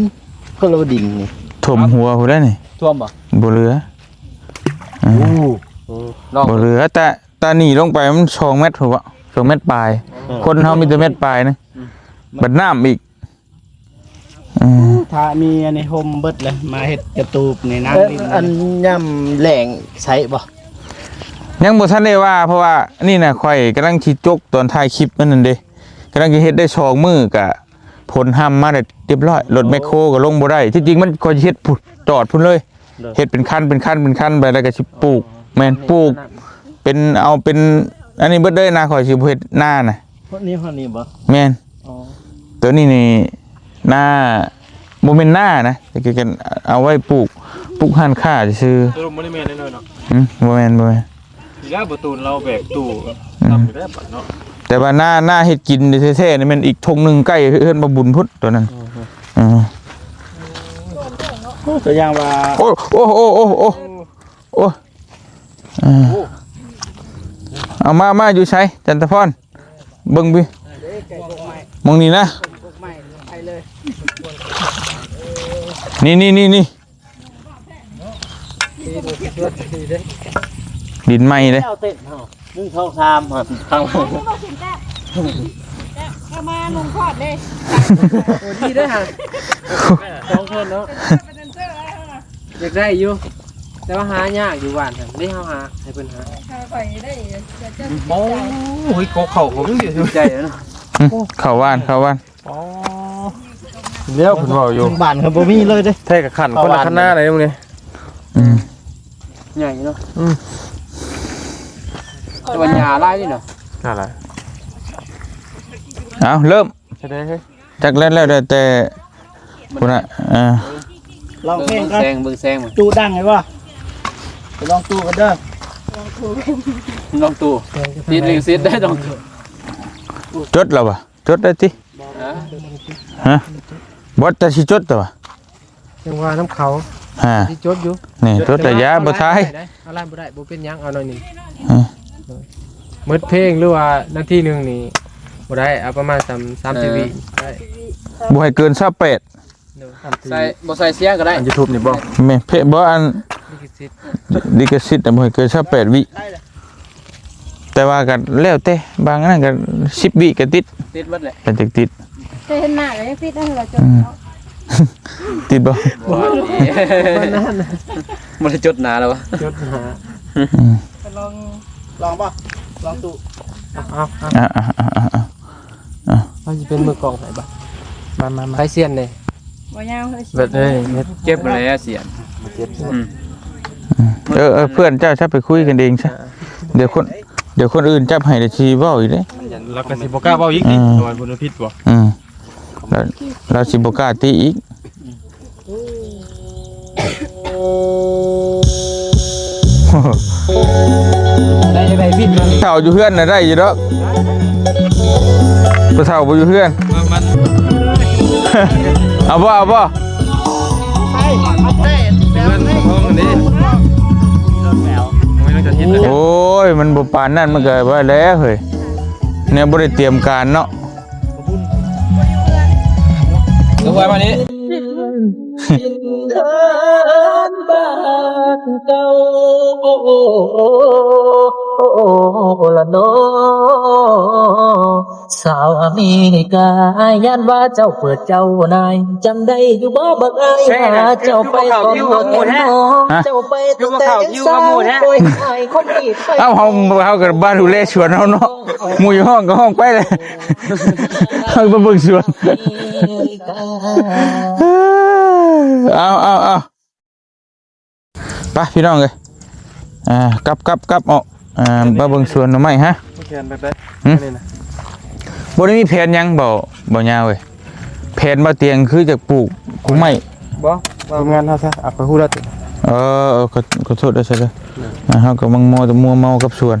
ก็เราดินนี่ ถมหัวผู้ได้นี่ ท่วมบ่ บ่เหลือบ่เหลือแต่หนีลงไปมัน2เมตรพุ่นวะ2เมตรปลายคนเฮามีแต่เมตรปลายนะบัดน้ำอีก ถ้ามีอันนี้โฮมเบิดเลยมาเฮ็ดกระตูบในน้ำดิน อันย่ำแหลงใช้บ่ ยังบ่ทันได้ว่าเพราะว่านี่น่ะข่อยกำลังสิจกตอนถ่ายคลิปนั่นเด้กำลังสิเฮ็ดได้2มื้อกะผลห้ำมาได้เรียบร้อยรถแมคโครก็ลงบ่ได้ที่จริงมันข่อยสิเฮ็ดพุ่นจอดพุ่นเลยเฮ็ดเป็นขั้นไปแล้วก็สิปลูกแม่นปลูกเป็นเอาเป็นอันนี้เบิดเลยนะข่อยสิบ่เฮ็ดหน้าน่ะ พวกนี้บ่ แม่นตัวนี้นี่หน้าบ่แม่นหน้านะแต่ก็เอาไว้ปลูกหันค่าซื่อ สรุปบ่ได้แม่นแน่นอนเนาะ บ่แม่น ทีแรกประตูเราแบกตู้ทำอยู่ได้บัดเนาะ แต่ว่าหน้าเฮ็ดกินแท้ๆนี่มันอีกทงหนึงใกล้เฮือนบ่บุญพุทธตัวนั้นตัวอย่างว่า โอ้เอามาอยู่ใช้จันทพรเบิ่งบิมองนี่นะนี่ดินใหม่เลย เอาเต้นเฮา1 2 3ครับทาง มาลุงทอดเลย โอ้ดีด้วยฮะ2คนเนาะอยากได้อยู่แต่ว่าหายากอยู่บ้านครับได้เฮาหาให้เพิ่นหา ข่อยได้จะ โอ้ยเข่าผมอยู่ใจเนาะ เข้าบ้านอ๋อเลี้ยวเพิ่นเว้าอยู่ บ้านเขาบ่มีเลยเด้ แท้กับขันคนละคันหน้าเลยมึงนี่ ใหญ่เนาะแต่วันยาไล่นี่เนาะอะไร เอาเริ่ม ใช่ได้เฮ้ย จักเล่นแล้วแต่คุณน่ะลองเพลงกัน เบิ่งแซงมัน ตู้ดังไงวะไปลองตู้กันเด้อ ลองตู้ติดลิงซิดได้ลองตู้ จดแล้วบ่จดได้ติฮะบ่แต่สิจดตัวบ่ ยังว่าน้ำเขา ฮะ ที่จดอยู่ นี่จดแต่ยาบ่ทาย เอาไล่บ่ได้บ่เป็นหยังเอาหน่อยนึงมืดเพลงหรือว่านาทีนึงนี่บ่ได้เอาประมาณ30วิได้ บ่ให้เกิน28 ใส่บ่ใส่เสียงก็ได้ YouTube นี่บ่ แม่เพะบ่อัน ลิขสิทธิ์ ดิกสิทธิ์บ่ให้เกิน28วิแต่ว่าก็แล้วแต่บางนั้นก็10วิก็ติด ติดหมดแหละ เป็นจักติด เคยเห็นหน้าเลยฟิตได้เหรอจน ติดบ่ มันจดหนาแล้ววะจดหนา ลองป่ะลองตู้ เขาจะเป็นมือกองไหนบ้างมาไฟเสียนเลย บ่ยาวเลย แบบเก็บอะไรเสียนเพื่อนเจ้าจะไปคุยกันเองซะเดี๋ยวคนอื่นจับให้ได้สิเว้าอีกเด้ เราก็สิบ่กล้าเว้าอีกนี่โดยบ่ผิดบ่ แล้วเราสิบ่กล้าตีอีก ได้พิษมัน เฒ่าอยู่เฮือนน่ะได้อยู่ดอกบ่เฒ่าบ่อยู่เฮือน มัน เอาบ่ เพื่อนพ้องกันดิไม่ต้องจะทิศ โอ้ยมันบ่ปานนั้นมันก็ว่าแล้วเฮ้ยเนี่ยบ่ได้เตรียมการเนาะ ดูไว้มานี้ เดินบ้านเก่าละโนสาวอเมริกายันว่าเจ้าเปิดเจ้านายจำได้อยู่บ่บักอายหาเจ้าไปก่อนบ่เห็นน้องเจ้าไปตั้งแต่ยังสาวโดยอายคนอีกไป เอ้าเฮาก็บ้านดูแลสวนเฮาเนาะหมู่อยู่ห้องก็ห้องไปเลยเฮาบ่เบิ่งสวนเอาไปพี่น้องเอ้ยกลับออกมาเบิ่งสวนหน่อไม้ฮะ แขนแบบใดนี่นะ บ่ได้มีแผนหยังบ่ยาวเว้ยแผนบ่เตียงคือจะปลูกกุไม้ บ่ทำงานเฮาซะอ่ะไปฮู้แล้วติ ขอโทษด้วยซะเด้อเฮาก็มัวเมากับสวน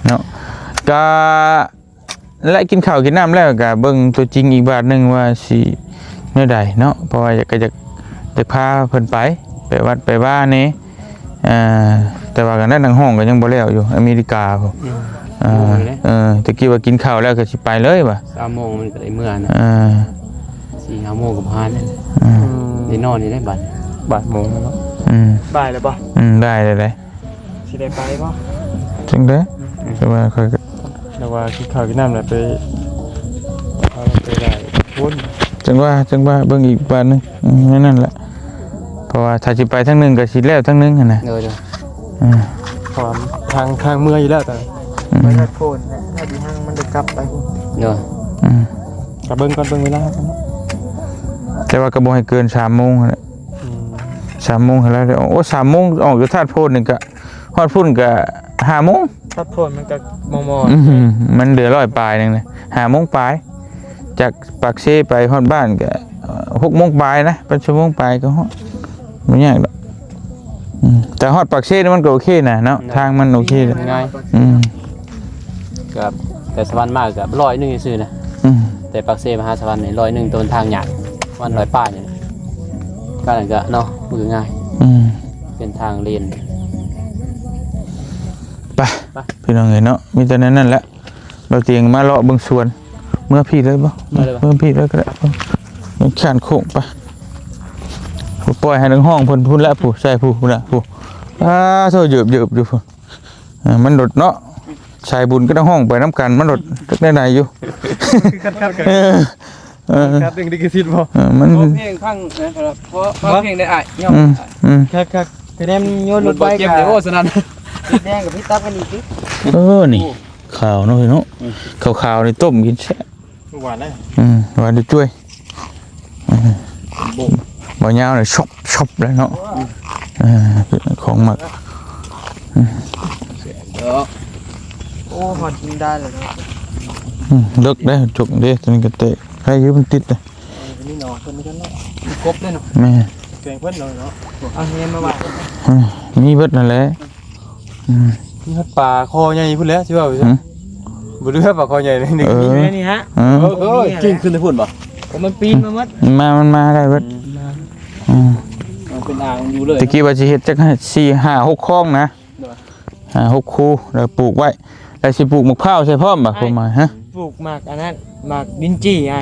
เนาะก็และกินข้าวกินน้ำแล้วก็เบิ่งตัวจริงอีกบาทนึงว่าสิแนวใดเนาะเพราะว่าก็จะพาเพิ่นไปวัดไปบ้านนี่แต่ว่ากันนั้นทางห้องก็ยังบ่แล้วอยู่อเมริกาพุ่นตะกี้ว่ากินข้าวแล้วก็สิไปเลยว่ะ 3 โมงมันก็ได้เมื่อนะ4-5 โมงกับพานนี่ได้นอนนี่ได้บัด บ่ายโมงแล้วเนาะบ่ายแล้วบ่ ได้เลย สิได้ไปบ่ จังได๋แต่ว่าค่อยก็ แล้วว่ากินข้าวกินน้ำแล้วไปเอาไปได้วน จังว่าเบิ่งอีกบาทนึงนั่นแหละเพราะว่าถ้าสิไปทั้งนึงก็สิแล้วทั้งนึงหั่นน่ะ ความทางเมื่อยอยู่แล้วแต่ไปทัดโคนถ้าดีห้างมันได้กลับไป เนาะ กลับเบิ่งก่อนเบิ่งเวลากัน แต่ว่าก็บ่ให้เกิน3 โมงนั่นแหละ3 โมงแล้วโอ้3 โมงออกอยู่ธาตุโพนนี่ก็ฮอดพุ่นก็5 โมง ทัดโคนมันก็มอ มันเหลือ100ปลายนึงนะ5 โมงปลายจากปากเซไปฮอดบ้านก็6 โมงปลายนะเป็นชั่วโมงปลายก็ฮอดบ่ยากดอกแต่ฮอดปากเซนี่มันก็โอเคนะเนาะทางมันโอเคเลย ง่ายกับแต่สวรรค์มากกับ100ซื่อนะแต่ปักเซมหาสวรรค์นี่100ตัวทางยากวัน100ป้ายนี่ก็นั่นก็เนาะมันก็ง่ายเป็นทางเลน ไปพี่น้องเนาะมีแต่นั้นแหละเราเตียงมาเลาะเบิ่งสวนเมื่อพี่เลยบ่เมื่อพี่เลยก็ได้มันแขนโค้งไปปล่อยให้ทั้งห้องพุ่นพุ่นแล้วผู้ใส่ผู้พุ่นละผู้โซ่เหยือบอยู่พุ่นมันหลุดเนาะ ชายบุญก็ต้องห้องไปน้ำกันมันหลดได้ไหนอยู่ คัดกัน ครับดึงดิกซิตบ่ มัน เพลงฟังนะครับเพราะเพลงได้อ้ายย่อม ครับคะแนนโยนลงไป เจ็บ กั เดี๋ยวโอ้ บ สนั่น แดงกับพี่ตั๊กกันอีกที นี่ข่าวเนาะเนาะข่าวนี่ต้มกินแช่ หวานเลย หวานด้วยช่วยบ่ยาวเลยชอบเลยเนาะของหมัก โอ้หอดกินได้เลยเนาะ เลิกได้จุกเด้ตอนนี้ก็เตะใครยืมมันติดเลย นี่เนาะคนนี้กันเนาะกบได้เนาะ แม่ เก่งเพิ่นเนาะเอาเงินมาว่า มีเบิดนั่นแหละ นี่ฮัดปลาคอใหญ่พุ่นแล้วใช่ป่าวบ่รู้ว่าปลาคอใหญ่เลยนี่นี่ฮะกิ้งขึ้นได้พุ่นบ่มันปีนมาหมด มันมาได้เบิด เป็นอ่างอยู่เลย ตะกี้ว่าสิเฮ็ดจัก4 5 6คลองนะ6คูแล้วปลูกไว้แล้วสิปลูกมะพร้าวใส่พร้อมบ่ผมหมายฮะ ปลูกหมากอันนั้นหมากลิ้นจี้ไอ้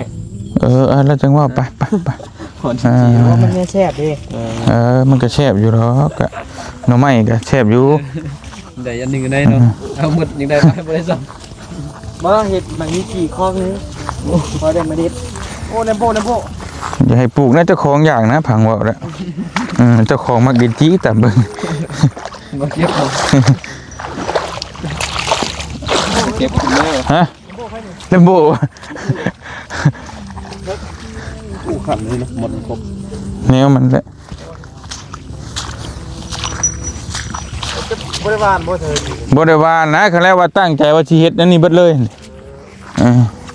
แล้วจังว่าไปว่ามันแซ่บดิ มันก็แซ่บอยู่หรอกอะหน่อไม้ก็แซ่บอยู่ ได้อันหนึงได้เนาะเอาหมดยังได้บ่ได้ซ้ำ บ่เห็ดมันมีกี่ข้อนึงพอได้มาดิดโอ้น้ำโพ อย่าให้ปลูกนะเจ้าของอย่างนะผังว่าแล้วเจ้าของมักกินจี้แต่เบิ่ง บ่เก็บเอาเก็บคุณแม่ ฮะเลมโบ ผู้ขันเลยนะหมดครบ แนวมันแหละ บริวารบ่เธอ บ่ได้ว่านะคันแล้วว่าตั้งใจว่าสิเฮ็ดอันนี้เบิดเลย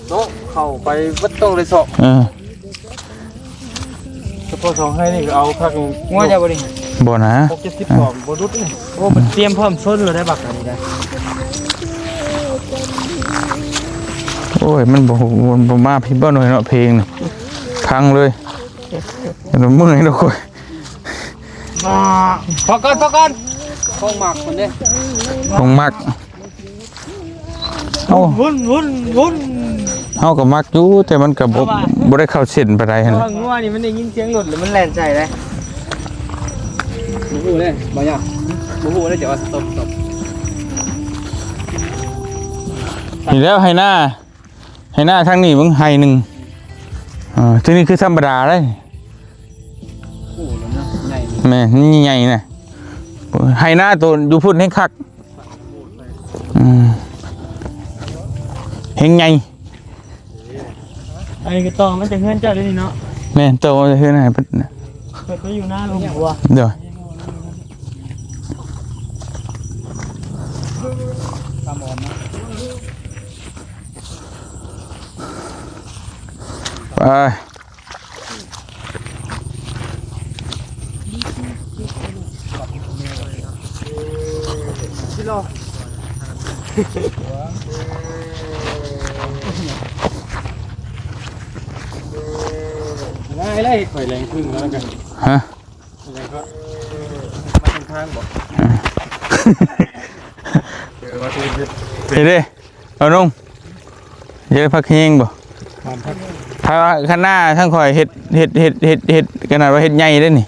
โต๊ะเข้าไปวัดต้องเลยสอบเฉพาะสองให้นี่เอาพักงัวจะบ่ดิ บ่นะ 60 2บ่รุดนี่โอ้มันเตรียมพร้อมส้นเลยได้บักอันนี้ได้ โอ้ยมันบ่มาพี่บ่หน่อยเนาะเพลงนี่พังเลยแล้วเมื่อยแล้วค่อย พอก่อนคงหมักคนเด้ คงมักเอ้า วุ่น เฮาก็มักอยู่แต่มันก็บ่ได้เข้าเส้นปานใดหั่น ว่างัวนี่มันได้ยินเสียงรถแล้วมันแล่นใส่ได้ บ่ฮู้เลยบ่ยากบ่ฮู้เลยจะว่าตบ นี่แล้วให้หน้าทางนี้มึงให้หนึงที่นี่คือธรรมดาเด้ ฮู้แล้วนะใหญ่ แม่นี่ใหญ่น่ะให้หน้าตัวอยู่พุ่นให้คักเฮงใหญ่ ไอ้ก็ต่อมันจะเฮือนเจ้าด้วยนี่เนาะ แม่โตเฮือนให้เพิ่น เปิดไปอยู่หน้าลงบัว เดี๋ยวไป ง่ายเลยข่อยแรงขึ้นแล้วกัน ฮะ แล้วก็มาทางบ่ เฮ้ยเด้เอานุ่งเยอะพักเฮงบ่ถ้าข้างหน้าทั้งข่อยเฮ็ดขนาดว่าเฮ็ดใหญ่ได้นี่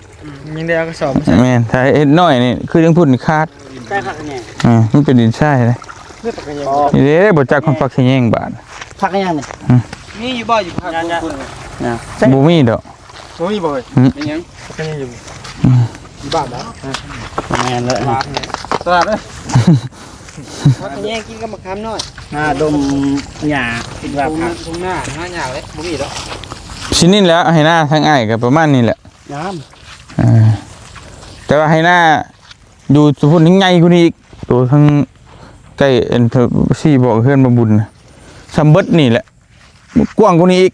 ยังได้เอากระสอบ แม่นถ้าเฮ็ดน้อยนี่คือจังพุ่นคาด ใกล้ขักแง่ มันเป็นดินทรายเลย เพื่อปากกันยัง นี่เด้บ่จักคนพักสิแยงบาด พักยังนี่นี่อยู่บ่อยู่พักคุณ บ่มีดอก โอ้ยบ่อย เป็นยัง ปากกันยังอยู่บ้านแล้ว แม่นเลย ตลาดเลย พักยังกินกับมะขามน้อยหน้าดมหญ้าคิดว่าพักทุ่งหน้าหญ้าเลยบ่มีดอก ชิ้นนี้แหล้วให้หน้าทางอ้ายก็ประมาณนี้แหละ งาม แต่ว่าให้หน้าอยู่สุพรรณใหญ่กว่านี้อีกตัวทั้งใกล้เอ็นซี่บอกเพื่อนมาบุญนะซัมเบิดนี่แหละกว้างกว่านี้อีก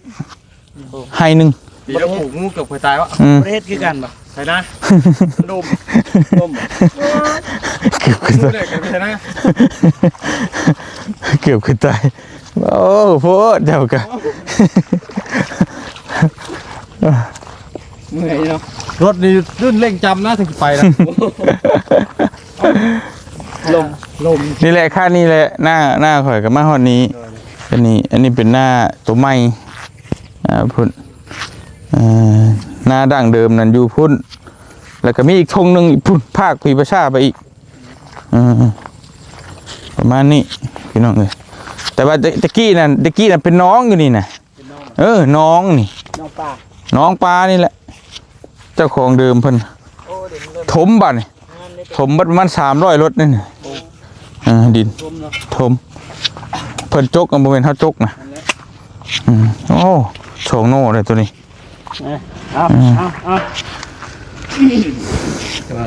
ให้หนึ่ง ดีแล้วผูกงูเกือบเคยตายวะ ประเทศคือกันบ่ ใช่นะดม เกือบขึ้น งู ตาย เลยกันใช่นะ เกือบขึ้นตายโอ้โหเจ้ากัน เมื่อยเนาะ รถนี่รุ่นเร่งจำนะถึงไปนะ ลม นี่แหละค่านี่แหละหน้าข่อยกับมาฮอดนี้อันนี้เป็นหน้าตัวใหม่พุ่นหน้าดั้งเดิมนั่นอยู่พุ่นแล้วก็มีอีกธงหนึ่งพุ่นภาคผีประชาไปอีกประมาณนี้ พี่น้องเอ้ยแต่ว่าตะกี้นั่นเป็นน้องอยู่นี่น่ะน้องนี่ น้องปลา น้องปลานี่แหละเจ้าของเดิมเพิ่นถมบัดนี่ถมบัดประมาณ300รถนี่น่ะดินถมเพิ่นจกกันบ่แม่นเฮาจกนะโอ้โชงโน่เลยตัวนี้ แต่ว่า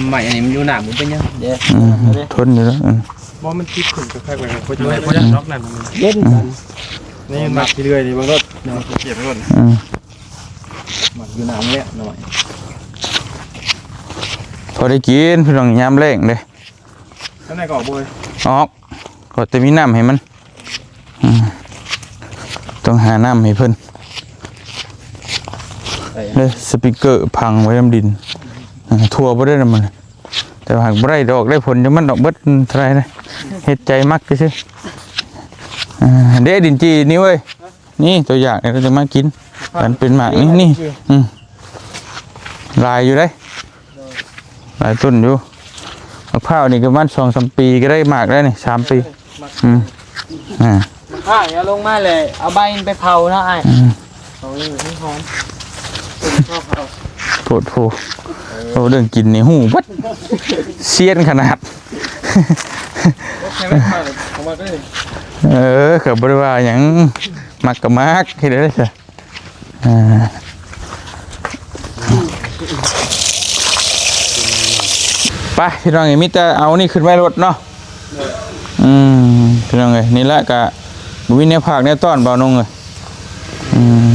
ใหม่อันนี้มันอยู่หนามันเป็นยังเด้ ทนอยู่แล้ว บ่มันคิดถึงกับใครไปเขาจะให้เขาจะล็อกนั่นมัน เล่นกัน นี่มันมาเรื่อยๆนี่มันก็เนาะเก็บไว้ก่อนมันอยู่น้ำเนี่ยหน่อย พอได้กินพี่น้องยามแรงเด้ ข้างในก็ออกบ่อย ออกก็จะมีน้ำให้มันต้องหาน้ำให้เพิ่นเลยสปีกเกอร์พังไว้น้ำดินทั่วบ่ได้นำมันแต่หากบ่ได้ดอกได้ผลจะมันดอกเบิดเท่าไหร่นะเฮ็ดใจมักซื่อเด้ดินจีนี่เว้ยนี่ตัวอย่างเนี่ยเราจะมากินมันเป็นหมากนี่ลายอยู่ได้ลายต้นอยู่มะพร้าวนี่ก็มัน2-3 ปีก็ได้หมากได้นี่3 ปีข้าอย่าลงมาเลยเอาใบไปเผาเนาะไอ้เอาเลยให้หอมโผล่โอ้เรื่องกินนี่หูวัดเซียนขนาดกับบริวารอย่างมักกับมักที่ได้ใช่ไปพี่น้องไอ้มิตรเอานี่ขึ้นไว้รถเนาะพี่น้องไอ้นี่แหละกะวินเนี่ยผักเนี่ยต้อนเบานงเลย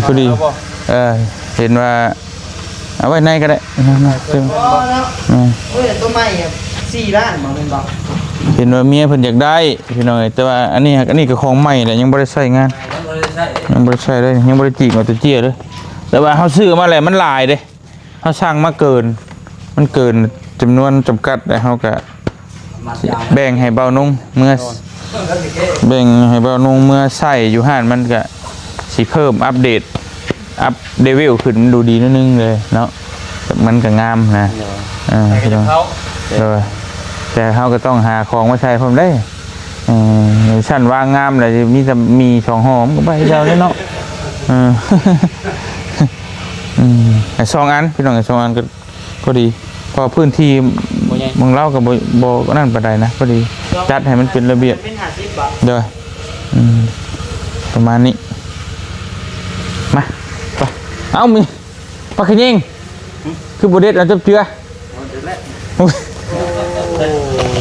พอดีเห็นว่าเอาไว้ในก็ได้ตัวใหม่4 ล้านบ่เป็นบ่ เห็นว่าเมียเพิ่นอยากได้พี่น้องแต่ว่าอันนี้ก็ของใหม่แหละยังบ่ได้ใช้งานยังบ่ได้ใช้เลยยังบ่ได้จีบเอาตัวเจี้ยเลยแต่ว่าเฮาซื้อมาแล้วมันหลายเด้เฮาสั่งมาเกินมันเกินจำนวนจำกัดแล้วเฮาก็แบ่งให้เบานุ่งเมื่อแบ่งให้เบานุ่งเมื่อใส่อยู่ห้านมันก็สิเพิ่มอัปเดตอัพเดวิลขึ้นมันดูดีนิดนึงเลยเนาะมันก็งามนะพี่น้องแต่เขาก็ต้องหาของมาใช้ผมได้ชั้นวางงามเลยมี2 หอมก็ไปเดียวนี่เนาะ2 อันพี่น้อง2 อันก็ดีพอพื้นที่มึงเล่ากับโบก็นั่นประเดนะพอดีจัดให้มันเป็นระเบียบเดี๋ยวประมาณนี้มาไปเอามีปลาขยิงคือโบเด็ดเราจะเจือ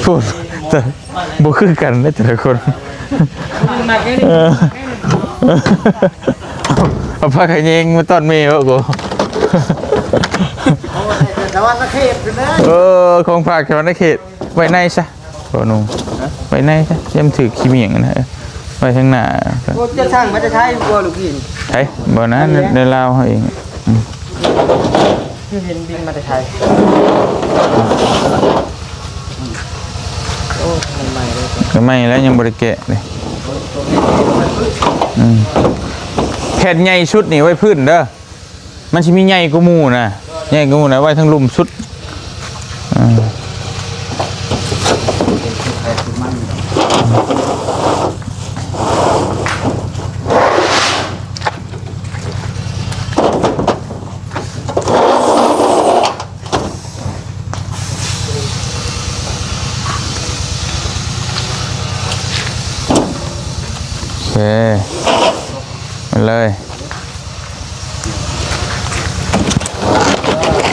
พูดแต่โบคือกันได้แต่ละคนเอาปลาขยิงมาต้อนเมย์วะกูแต่ว่าเขตนะของฝากแถวในเขตไว้ในซะโอ้นุ่งไว้ในซะย่ำถือขี้เมียงนะไว้ข้างหน้าจะช่างมันจะใช้บัวลูกพี่ใช่บ่นะในลาวเองคือเห็นบินมาแต่ไทยโอ้ใหม่เลยก็ไม่แล้วยังบริแกะเลยแผ่นใหญ่ชุดนี่ไว้พื้นเด้อมันจะมีใหญ่กว่าหมู่นะใหญ่กว่าหมู่นะไว้ทั้งลุมชุดมาเลย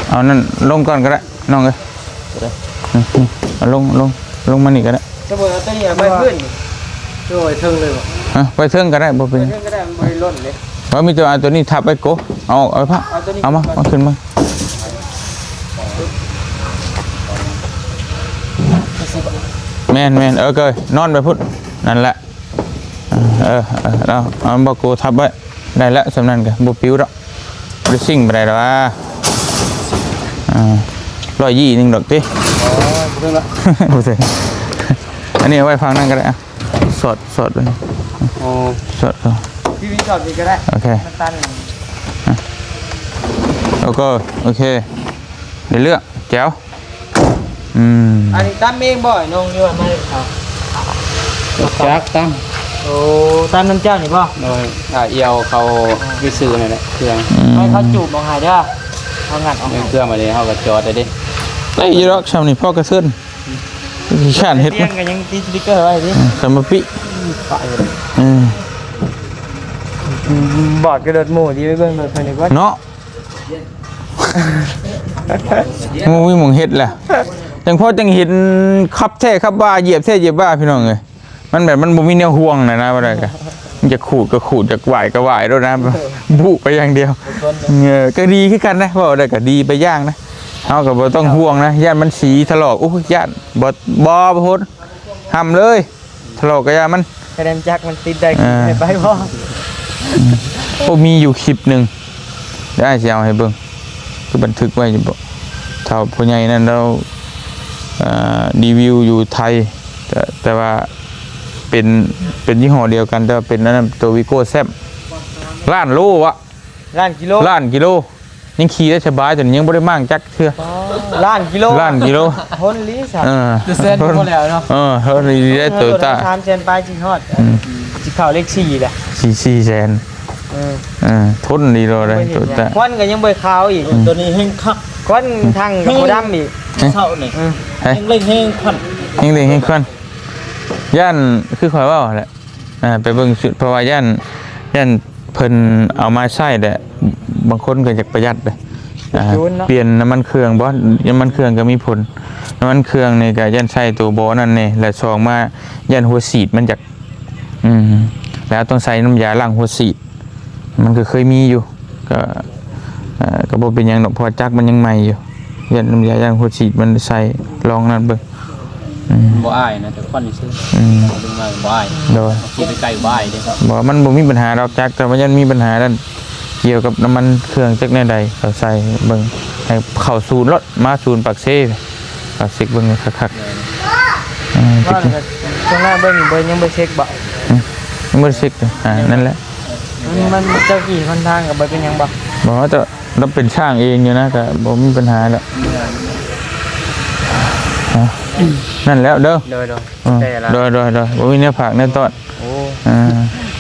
เอานั่นลงก่อนก็ได้น้องเลยเอาลงมานี่ก็ได้สมมติว่าตัวนี้ไปขึ้นโดยเทิงเลยไปเทิงก็ได้บ่เป็นก็ได้ไม่ล้นเลยว่ามีตัวนี้ทับไปโกเอาพระเอามาขึ้นมาแม่นเกยนอนไปพุทธนั่นแหละเอาบอกกูทับไว้ได้แล้วสำนักกันบุปิ้วแล้วได้ซิ่งไปได้แล้ว120ดอกติอันนี้เอาไว้ฟังนั่นก็ได้สดเลยสดพี่วิจารณ์ดีก็ได้โอเคแล้วก็โอเคเดี๋ยวเลือกแจ๋วอันนี้ตั้มเองบ่อยน้องนี่ว่าไม่ครับ จักตั้ง โอ้ตามน้ำเจ้านี่ป่ะ โดยเอียวเขาไปซื้อนั่นแหละเครื่อง ให้เขาจูบมองหายเด้อเขางัดออก เครื่องมาเลยเขาก็จอดได้ดิ ไอ้ยรอกชาวนี่พ่อกระเซินขี้ข้านเฮ็ด เตีย มั ง น กันยังตีสติ๊กเกอร์ไว้ดิ คำมาปิอืม บอดกระโดดหมูดีไปเบิ่งเลยภายในวัด เนาะงูวิมงเฮ็ดแหละจังพ่อจังเห็นขับแท้ขับบ้าเหยียบแท้เหยียบบ้าพี่น้องเอ้ยมันแบบมันบ่มีแนวห่วงนะว่าได้กะมันจะขูดก็ขูดจะไหวก็ไหวแล้วนะบุไปอย่างเดียวก็ดีคือกันนะว่าได้ก็ดีไปอย่างนะเฮาก็บ่ต้องห่วงนะย่านมันสีถลอกโอ้ยย่านบ่พ้นห้ำเลยถลอกก็ย่ามัน กระเด็นจักมันติดได้ไปพ่อ โอ้มีอยู่คลิปหนึ่งได้สิเอาให้เบิ่งคือบันทึกไว้อยู่บ่เท่าพ่อใหญ่นั่นเรารีวิวอยู่ไทยแต่ว่าเป็นยี่ห้อเดียวกันแต่ว่าเป็นนั่นตัววิโก้แซมล้านโลวะ ล้านกิโล ล้านกิโลยังขี่ได้สบายจนยังบ่ได้มั่งจักเทื่อ ล้านกิโล ล้านกิโล พ้นลีสัตว์ จะเส้นพอแล้วเนาะ เท่านี้ได้โตโยต้า 300,000ไปจริงฮอดจิเข่าเลข4แหละ 4แสนทนดีเลยโตโยต้า ควันก็ยังบ่ขาวอีก ตัวนี้แห้งคัก ควันทางกับบ่ดำอีก เท่านี่ เฮ้ย แห้งเล่งแห้งคัน ยังเด็กยังคนย่านคือคอยว่าแหละไปเบิ่งสุดเพราะว่าย่านเพิ่นเอามาใช้แต่บางคนก็อยากประหยัดเลยเปลี่ยนน้ำมันเครื่องบ่น้ำมันเครื่องก็มีผลน้ำมันเครื่องนี่ก็ย่านใช้ตัวบ่นั่นนี่และสองมาย่านหัวฉีดมันจากแล้วต้องใส่น้ำยาล้างหัวฉีดมันก็เคยมีอยู่ก็บ่เป็นหยังดอกเพราะจักมันยังใหม่อยู่ย่านน้ำยาล้างหัวฉีดมันใส่ลองนั่นเบิ่ง บ่อายนะแต่ควันนี่ซื้อดึงมาบ่อาย โดย ขี่ไปไกลบ่อายเด้ บอกมันบ่มีปัญหาดอกจักแต่ว่ายังมีปัญหาด้านเกี่ยวกับน้ำมันเครื่องจักแน่ใดเขาใส่เบิ่งให้เข้าศูนย์รถมาศูนย์ปากเซ่ปากเซกเบิ่งคักๆ ว่าตรงหน้าเบิ่งยังบ่เช็คบ่ ยังบ่ได้เช็คเลยนั่นแหละ มันเจ้ากี่คนทางกับบ่เป็นหยังบ่ บอกว่าจะเราเป็นช่างเองอยู่นะก็บ่มีปัญหาแล้วนั่นแล้วเด้อ โดย โดยบ่มีเนื้อผักเนื้อตอด โอ้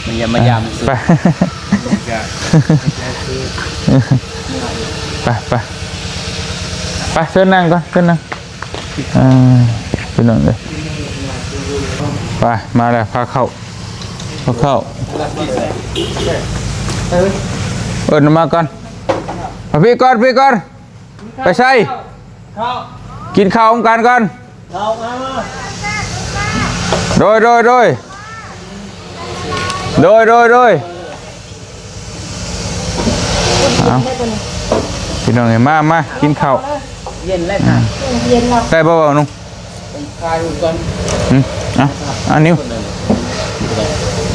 มันอย่ามายามซื้อ ไปไปเชิญนั่งก่อนเชิญนั่งพี่น้องเลยไปมาแล้วพาเข้ามาก่อนพี่ก่อนไปใส่กินข้าวกันก่อนโดยเอาพี่น้องเห็นมากินข้าว เย็นแล้วค่ะ ได้บ่าวนุ่ง คายดูก่อน อันนิ้ว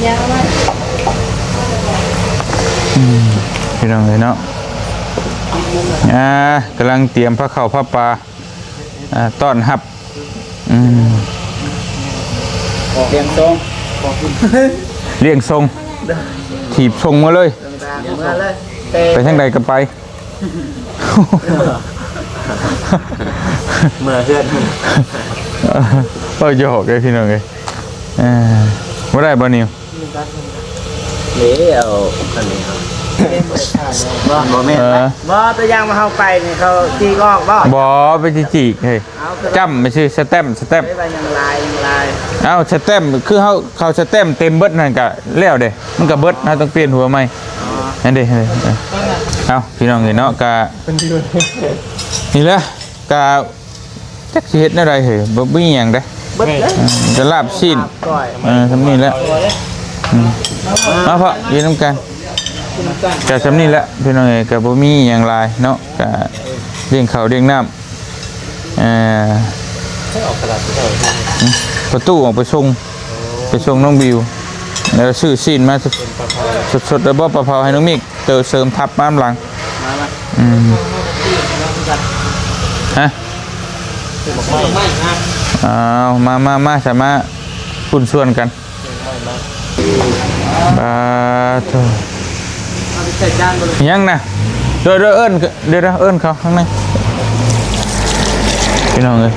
ย าวมาก พี่น้องเห็นเนาะกำลังเตรียมผ้าข้าวผ้าปลาต้อนรับเลี้ยงทรง เลี้ยงทรงถีบทรงมาเลย มาเลย ไปทางใดก็ไป เมื่อเพื่อน หยอกเลยพี่น้องเลยบ่ได้บ่นิว เอาอันนี้ครับบ่แม่นบ่ตัวอย่างมาเฮาไปนี่เขาตีกอกบ่ บ่ไปจิกเฮ้ยจ้ำไม่ใช่สแตมป์ ไปยังลาย เอาสแตมป์คือเขาสแตมป์เต็มเบิดนั่นก็แล้วเด้มันก็เบิดนะต้องเปลี่ยนหัวใหม่นั่นเด้เอาพี่น้องเห็นเนาะก็นี่แหละก็จักสิเฮ็ดแนวใดเฮ้ยบ่มีหยังเด้ เบิดเลย จะลาบชิ้น ก้อย ทำนี่แหละมาพอยืนน้ำกันจะทำนี่แหละพี่น้องเอ๋ยกับบ่มีอย่างไรเนาะกะเลี้ยงข้าวเลี้ยงน้ำประตูออกไปส่งน้องบิวแล้วซื้อซีนมาสดๆแล้วบ่ปลาเผาให้น้องมิกเติมเสริมทับม้ามหลังฮะเอามาสามารถคุณส่วนกันโธ่ยังนะเดี๋ยวเอิ้นเขาข้างในพี่น้องเลย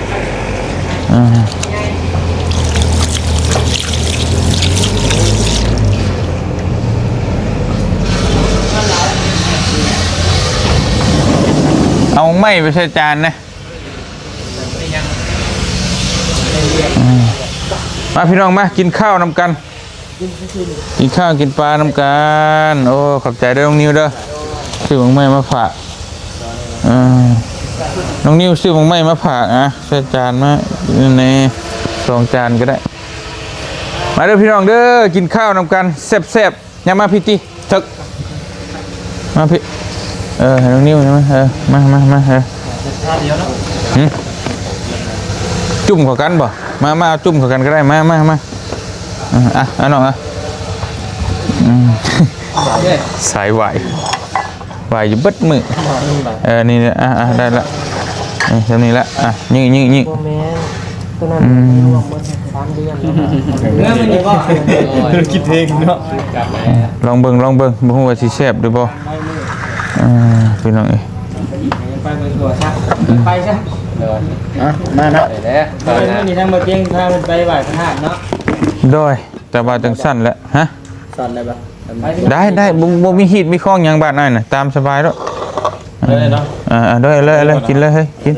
งไม้ไปใส่จานนะมาพี่น้องมากินข้าวนำกันกินข้าวกินปลานำกันโอ้ขอบใจเด้อน้องนิวเด้อซื้อของไม้มาฝากน้องนิวซื้อของไม้มาฝากอ่ะใส่จานมาใน2 จานก็ได้มาเด้อพี่น้องเด้อกินข้าวนำกันแซ่บๆยังมาพี่ติทึกมาพี่ให้น้องนิวใช่ไหมมาจุ่มเข้ากันบ่มาจุ่มเข้ากันก็ได้มาน้องสายไหวอยู่เบิดมือนี่ได้ละเท่านี้ละยิงคิดเพลงเนาะลองเบิ่งบ่ฮู้ว่าสิแซ่บหรือบ่พี่น้องเอ้ยไปเบิ่งตัวซะไปซะมาเนาะนี่ทั้งบ่เตียงพามันไปไหว้พระธาตุเนาะโดยแต่ว่าจังสั้นแหละฮะสั่นได้บ่ ได้บ่มีฮีดมีข้องหยังบาดนั่นน่ะตามสบายแล้วเลยเนาะได้เลยกินเลยเฮ้ยกิน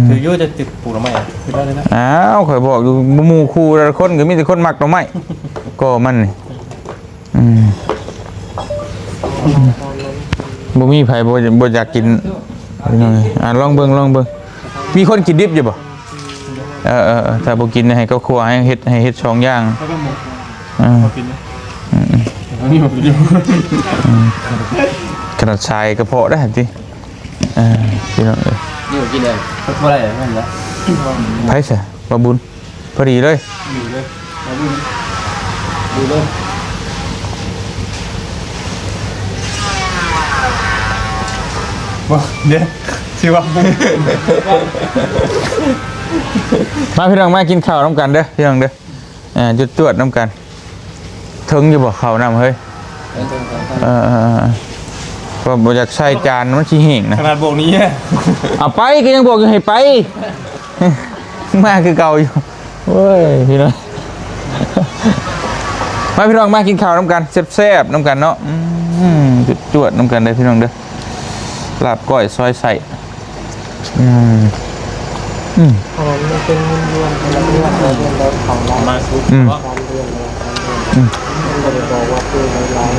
คืออยู่จะติดปลูกหน่อไม้คือได้เลยนะข่อยบอกอยู่หมู่คู่แต่ละคนก็มีแต่คนมักหน่อไม้ก็มันนี่บ่มีไผบ่อยากกินลองเบิ่งมีคนกินดิบอยู่บ่ถ้าบ่กินให้เขาคั่วให้เฮ็ด2 อย่างขนาดชายกระเพาะได้สิพี่น้องนี่กินเลยบ่ได้นั่นแหละไผซะบ่บุญพอดีเลยดูเลยเดี๋ยวสิว่ามาพี่น้องมากินข้าวน้ำกันเด้อพี่น้องเด้อจุดจวดน้ำกันถึงอยู่บ่ข้าวน้ำเฮ้ยก็บ่อยากใส่จานมันสิแห้งนะขนาดบอกนี้เอาไปก็ยังบอกอยู่ให้ไปมาคือเก่าอยู่เว้ยพี่น้องมาพี่น้องมากินข้าวน้ำกันแซ่บๆน้ำกันเนาะจุดจวดน้ำกันเด้อพี่น้องเด้อลาบก้อยซอยใส่มันเป็นเรื่องของเรามาสุดบอกว่าคือลาย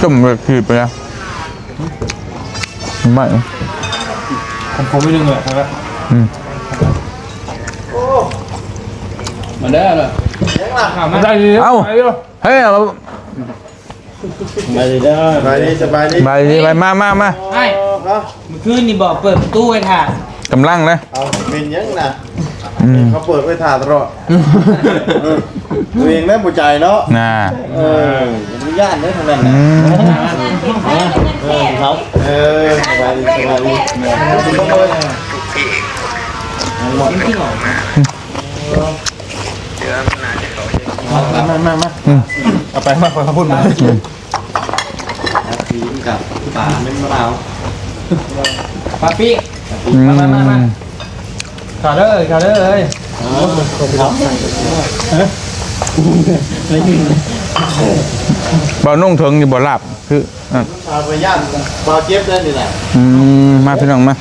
จุ่มแบบผิดไปแล้วไม่ผมไม่ดึงเลยครับมาได้เลยมาได้ดีเอ้าเฮ้ยไปดีเด้อไปมาไอ้เมื่อคืนนี่บอกเปิดประตูไว้ถ่ายกำลังเลยเอาเป็นยังนะเขาเปิดไว้ถ่ายตลอดตัวเองได้บุใจเนาะอนุญาตเลยทางนั้นนะเขาสบายดีมาเอาไปมาเขาพูดมากับป่าเป็นมะพร้าวปาปี้มาขาดเลยบ่นุ่งถึงอยู่บ่หลับคือเอาไปย่านบ่เจ็บได้นี่แหละมาพี่น้องมา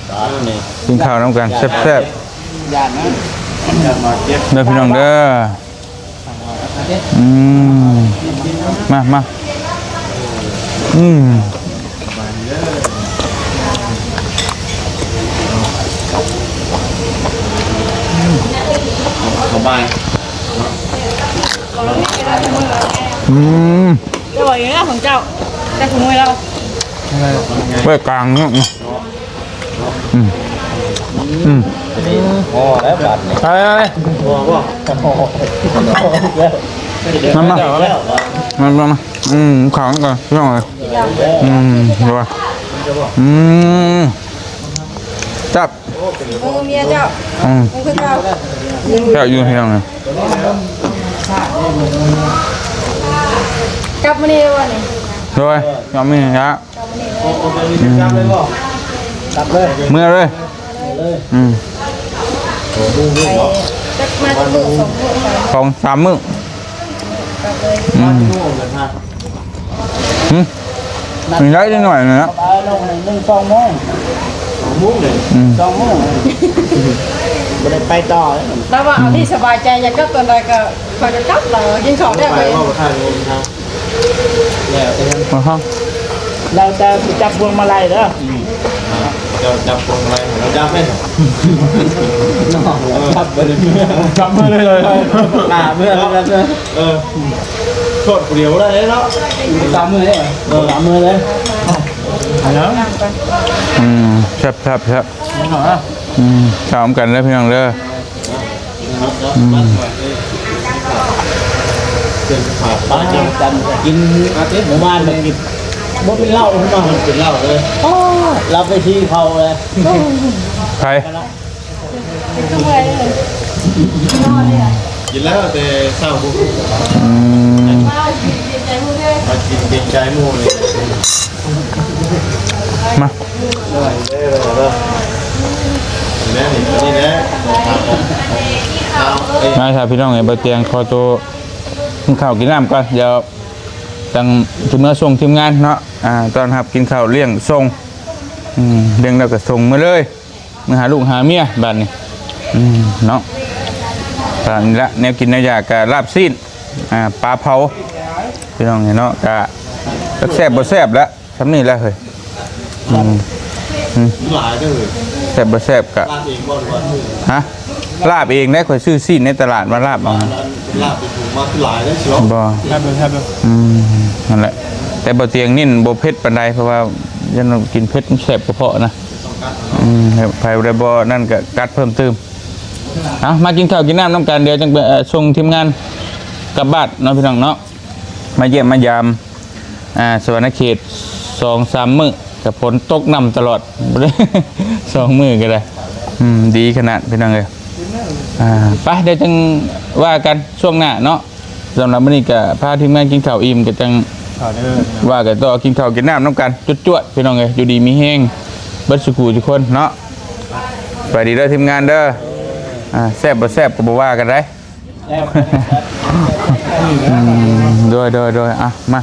กินข้าวน้ำกันแซ่บๆย่านนะมาเจ็บเด้อพี่น้องเด้อมาสบายจะบอกอย่างนี้ของเจ้าแต่ขโมยเราไว้กลางเนาะแล้วบัดนี่ไปมาข้าวก่อนพี่น้องเลยดูว่าจับเมียเจ้าคือเจ้าเจ้าอยู่พี่น้องเลยกลับมานี่วันนี้ด้วยยอมมีฮะเมื่อเลยมาจะมือ2 มื้อ2-3 มื้อ มีได้นิดหน่อยนะ เอาลง1 2โมง มุ้งเลย 2โมงบ่ได้ไปต่อเลย แล้วว่าเอาที่สบายใจอยากกลับตอนใดก็คอยจะกลับเหรอกินข้าวได้ ไป ไป ว่าข้างงทาง มาห้อง เราจะจับพวงมาลัยเด้อ จะจับพวงอะไรเราจับไหม จับไปเลย จับมือเลยเลย เมื่อแล้วเมื่อ โทษเดียวได้เนาะ ตามมือเลยตามมือเลย แซ่บชามกันแล้วพี่น้องเด้อ ตอนนี้กันกินหมู่บ้านมันกินบ่เป็นเหล้าขึ้นมาเป็นเหล้าเลยเราไปที่เขาเลย ใคร กินแล้วแต่เศร้าบุก มากินเกรงใจหมูเลย มา แน่นี่แน่ มาถ้าพี่น้องไอ้บ่เตียงขอตัวกินข้าวกินน้ำก่อนเดี๋ยวตั้งถึงเมื่อส่งทีมงานเนาะตอนรับกินข้าวเลี้ยงส่งเลี้ยงแล้วก็ส่งมาเลยมาหาลูกหาเมียบ้านนี้เนาะตอนนี้ละแนวกินแนวอยากกะลาบซีนปลาเผาพี่น้องเนาะกะแซ่บบ่แซ่บแล้วทำนี่แล้วเฮ้ย หลายก็เลย แซ่บบ่แซ่บกะ ลาบเองบ่หรือว่า ฮะลาบเองได้ข่อยซื้อซีนในตลาดมาลาบเอา ลาบไปถูกมาคือหลายแล้วเชียว บ่นั่นแหละแต่บ่เตียงนิ่นบ่เผ็ดปานใดเพราะว่ายันกินเผ็ดมันแซ่บกระเพาะนะไผได้บ่นั่นก็กัดเพิ่มเติมเอามากินข้าวกินน้ำน้ำกันเดี๋ยวจังไปส่งทีมงานกลับบ้านเนาะพี่น้องเนาะมาเยี่ยมมายามสวรรณเขต 2-3 มื้อกับฝนตกนำตลอด 2 มื้อก็ได้ดีขนาดพี่น้องเอ้ยไปเดี๋ยวจังว่ากันช่วงหน้าเนาะสำหรับมื้อนี้ก็พาทีมงานกินข้าวอิ่มก็จังว่ากันต่อกินข้าวกินน้ำน้ำกันจวดๆพี่น้องเอ้ยอยู่ดีมีแห้งเบิดสุขุทุกคนเนาะไปดีเด้อทีมงานเด้อแซ่บบ่แซ่บก็บ่ว่ากันได้ โดยมา